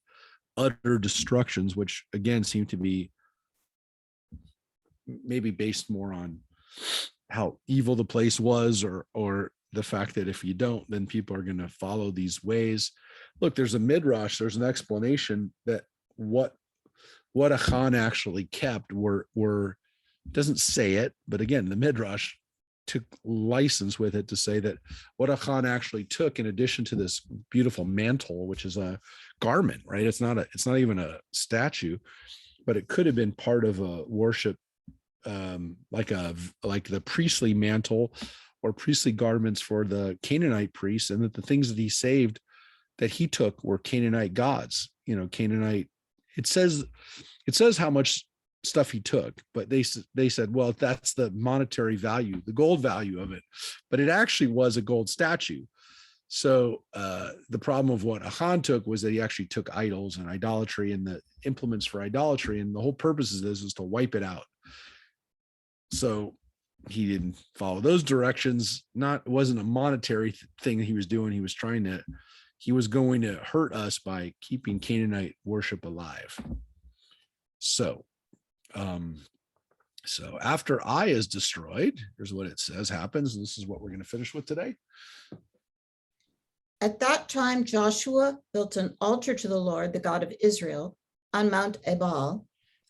utter destructions, which again seem to be maybe based more on how evil the place was, or the fact that if you don't, then people are going to follow these ways. Look, there's a midrash, there's an explanation that what Achan actually kept were doesn't say it, but again, the midrash took license with it to say that what Achan actually took, in addition to this beautiful mantle, which is a garment, right? It's not even a statue, but it could have been part of a worship, like the priestly mantle or priestly garments for the Canaanite priests, and that the things that he saved, that he took, were Canaanite gods. Canaanite. It says how much stuff he took, but they said, well, that's the monetary value, the gold value of it, but it actually was a gold statue. So the problem of what Achan took was that he actually took idols and idolatry and the implements for idolatry, and the whole purpose of this is to wipe it out. So he didn't follow those directions. It wasn't a monetary thing that he was doing. He was going to hurt us by keeping Canaanite worship alive. So after Ai is destroyed, here's what it says happens. And this is what we're going to finish with today. At that time, Joshua built an altar to the Lord, the God of Israel, on Mount Ebal,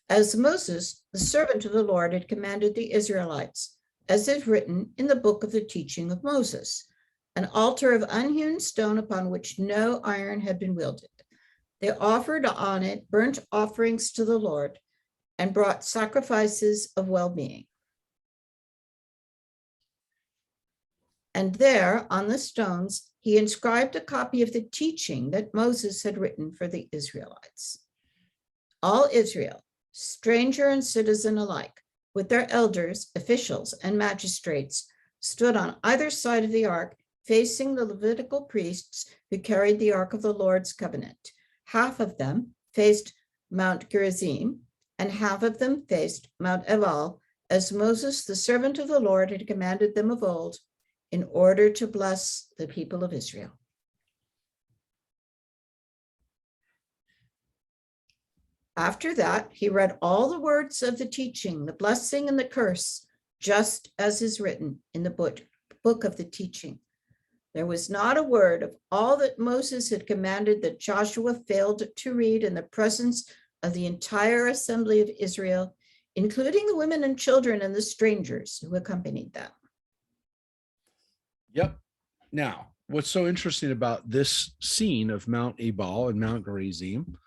as Moses, the servant of the Lord, had commanded the Israelites, as is written in the book of the teaching of Moses, an altar of unhewn stone upon which no iron had been wielded. They offered on it burnt offerings to the Lord and brought sacrifices of well-being. And there, on the stones, he inscribed a copy of the teaching that Moses had written for the Israelites. All Israel, stranger and citizen alike, with their elders, officials, and magistrates, stood on either side of the ark, facing the Levitical priests who carried the ark of the Lord's covenant. Half of them faced Mount Gerizim, and half of them faced Mount Ebal, as Moses, the servant of the Lord, had commanded them of old, in order to bless the people of Israel. After that, he read all the words of the teaching, the blessing and the curse, just as is written in the book of the teaching. There was not a word of all that Moses had commanded that Joshua failed to read in the presence of the entire assembly of Israel, including the women and children and the strangers who accompanied them. Yep. Now, what's so interesting about this scene of Mount Ebal and Mount Gerizim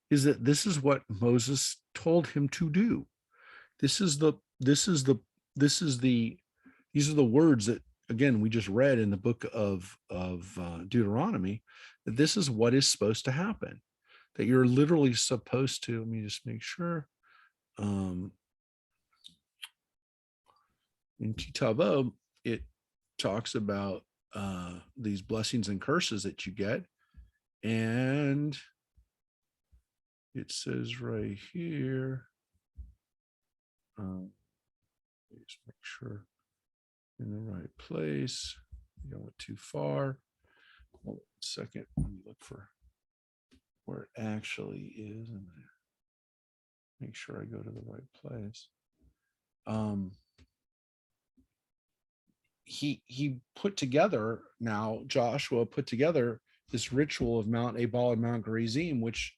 is that this is what Moses told him to do. These are the words that, again, we just read in the book of Deuteronomy, that this is what is supposed to happen, that you're literally supposed to, let me just make sure. In Kitavo, it talks about these blessings and curses that you get. And it says right here, just make sure in the right place. I went too far. Hold on a second. Let me look for where it actually is and make sure I go to the right place. He put together, now Joshua put together this ritual of Mount Ebal and Mount Gerizim, which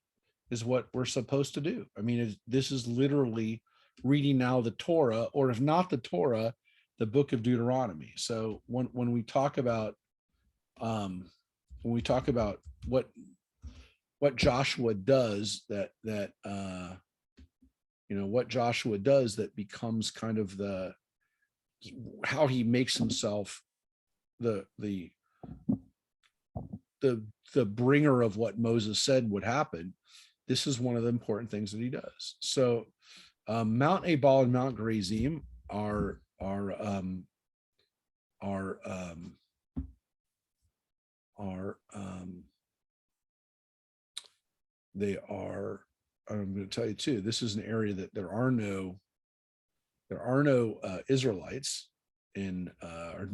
is what we're supposed to do. I mean, this is literally reading now the Torah, or if not the Torah, the book of Deuteronomy. So when we talk about what Joshua does, that what Joshua does that becomes kind of how he makes himself the bringer of what Moses said would happen. This is one of the important things that he does. So Mount Ebal and Mount Gerizim are they are, I'm going to tell you too, this is an area that there are no Israelites and there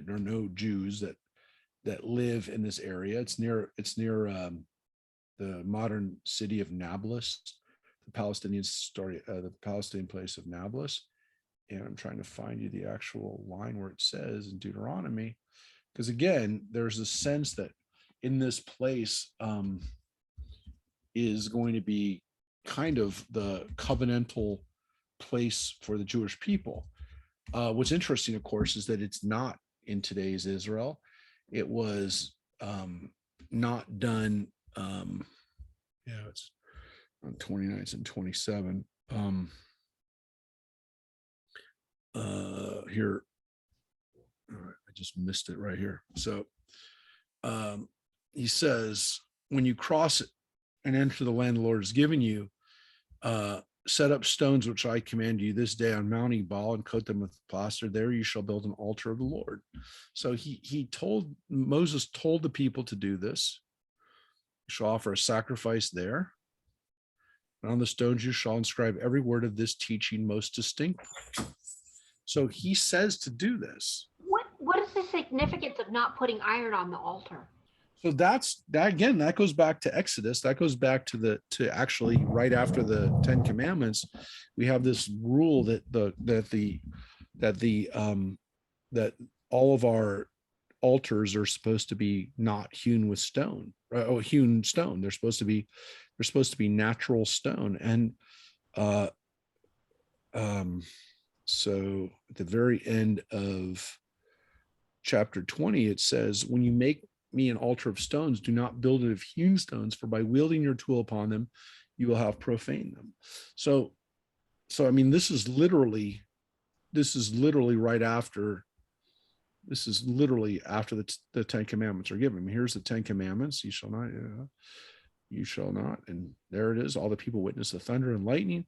are no Jews that live in this area. It's near the modern city of Nablus, the Palestinian place of Nablus. And I'm trying to find you the actual line where it says in Deuteronomy, because again, there's a sense that in this place is going to be kind of the covenantal place for the Jewish people. What's interesting, of course, is that it's not in today's Israel. It was not done. It's on 29th and 27. Here, I just missed it right here. So he says, when you cross it and enter the land the Lord has given you, set up stones which I command you this day on Mount Ebal and coat them with plaster. There you shall build an altar of the Lord. So Moses told the people to do this. You shall offer a sacrifice there. And on the stones you shall inscribe every word of this teaching most distinctly. So he says to do this. What is the significance of not putting iron on the altar? So that again, that goes back to Exodus. That goes back to actually right after the 10 Commandments. We have this rule that all of our altars are supposed to be not hewn with stone, hewn stone. They're supposed to be natural stone. And so at the very end of chapter 20, it says, when you make me an altar of stones, do not build it of hewn stones, for by wielding your tool upon them, you will have profaned them. So I mean, this is literally right after, this is literally after the 10 Commandments are given. I mean, here's the 10 Commandments: you shall not, and there it is. All the people witness the thunder and lightning.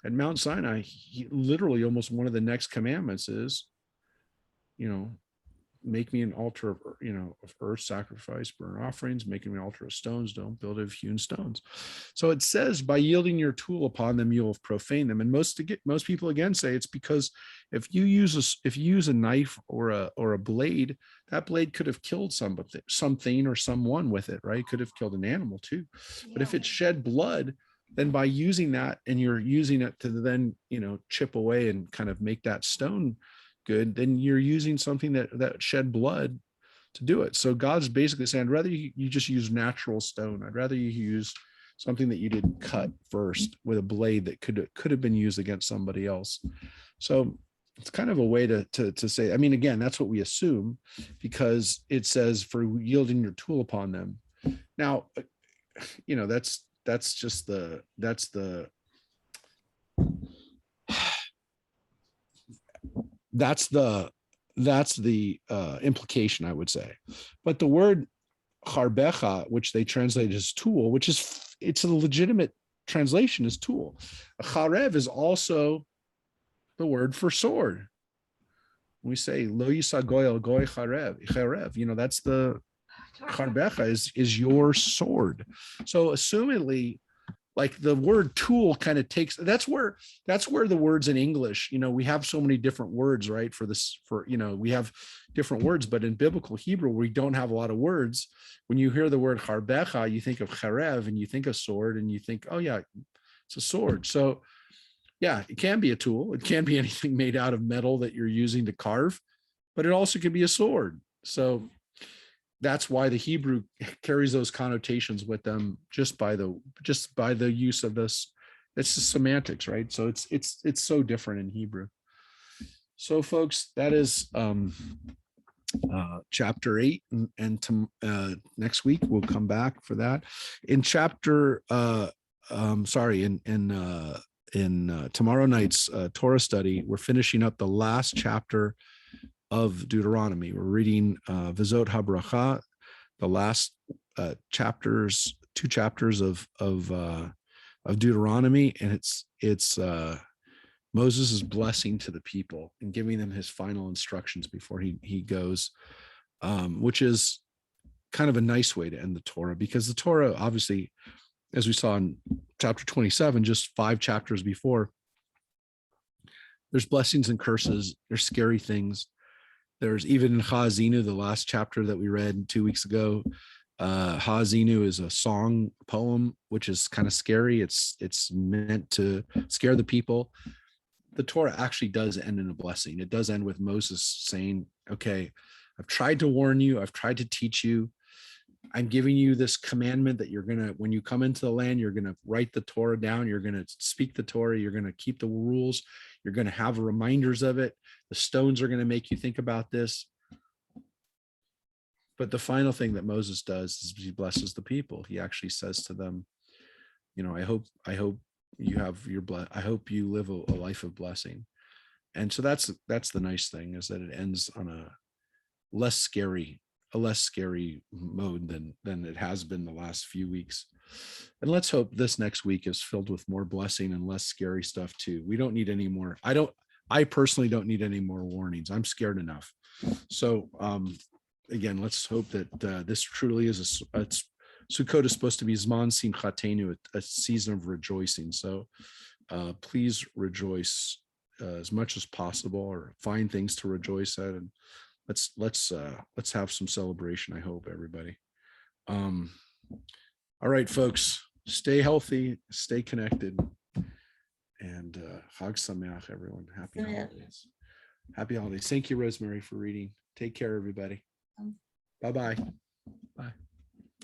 At Mount Sinai, literally almost one of the next commandments is, make me an altar of earth, sacrifice, burnt offerings, making me an altar of stones. Don't build it of hewn stones. So it says, by yielding your tool upon them, you will profane them. And most people again say it's because if you use a knife or a blade, that blade could have killed something or someone with it, right? It could have killed an animal too. Yeah. But if it shed blood, then by using that, and you're using it to then chip away and kind of make that stone good, then you're using something that shed blood to do it. So God's basically saying, I'd rather you just use natural stone. I'd rather you use something that you didn't cut first with a blade that could have been used against somebody else. So it's kind of a way to say, I mean, again, that's what we assume, because it says for yielding your tool upon them. Now, that's the implication, I would say. But the word charbecha, which they translate as tool, it's a legitimate translation as tool. A charev is also the word for sword. We say lo yisa goy el goy charev. That's the charbecha is your sword. So assumedly, like the word tool kind of takes, that's where the words in English, we have so many different words, right? We have different words, but in biblical Hebrew, we don't have a lot of words. When you hear the word charbecha, you think of charev and you think of sword and you think, oh yeah, it's a sword. So yeah, it can be a tool. It can be anything made out of metal that you're using to carve, but it also can be a sword. So that's why the Hebrew carries those connotations with them just by the use of this. It's just semantics, right? So it's so different in Hebrew. So folks, that is chapter 8, and next week we'll come back for that. In chapter in tomorrow night's Torah study, we're finishing up the last chapter of Deuteronomy. We're reading Vizot HaBracha, the last two chapters of Deuteronomy, and it's Moses' blessing to the people and giving them his final instructions before he goes, which is kind of a nice way to end the Torah, because the Torah, obviously, as we saw in chapter 27, just 5 chapters before, there's blessings and curses, there's scary things. There's even in Ha'azinu, the last chapter that we read 2 weeks ago, Ha'azinu is a song poem, which is kind of scary. It's meant to scare the people. The Torah actually does end in a blessing. It does end with Moses saying, okay, I've tried to warn you. I've tried to teach you. I'm giving you this commandment that you're going to, when you come into the land, you're going to write the Torah down. You're going to speak the Torah. You're going to keep the rules. You're going to have reminders of it. The stones are going to make you think about this. But the final thing that Moses does is he blesses the people. He actually says to them, I hope you have I hope you live a life of blessing. And so that's the nice thing, is that it ends on a less scary mode than it has been the last few weeks. And let's hope this next week is filled with more blessing and less scary stuff too. We don't need any more. I personally don't need any more warnings. I'm scared enough. So again, let's hope that this truly is Sukkot is supposed to be Zman Simchatenu, a season of rejoicing. So please rejoice as much as possible, or find things to rejoice at, and let's have some celebration. I hope, everybody. All right, folks, stay healthy, stay connected, and Chag Sameach, everyone. Happy holidays. Happy holidays. Thank you, Rosemary, for reading. Take care, everybody. Bye-bye.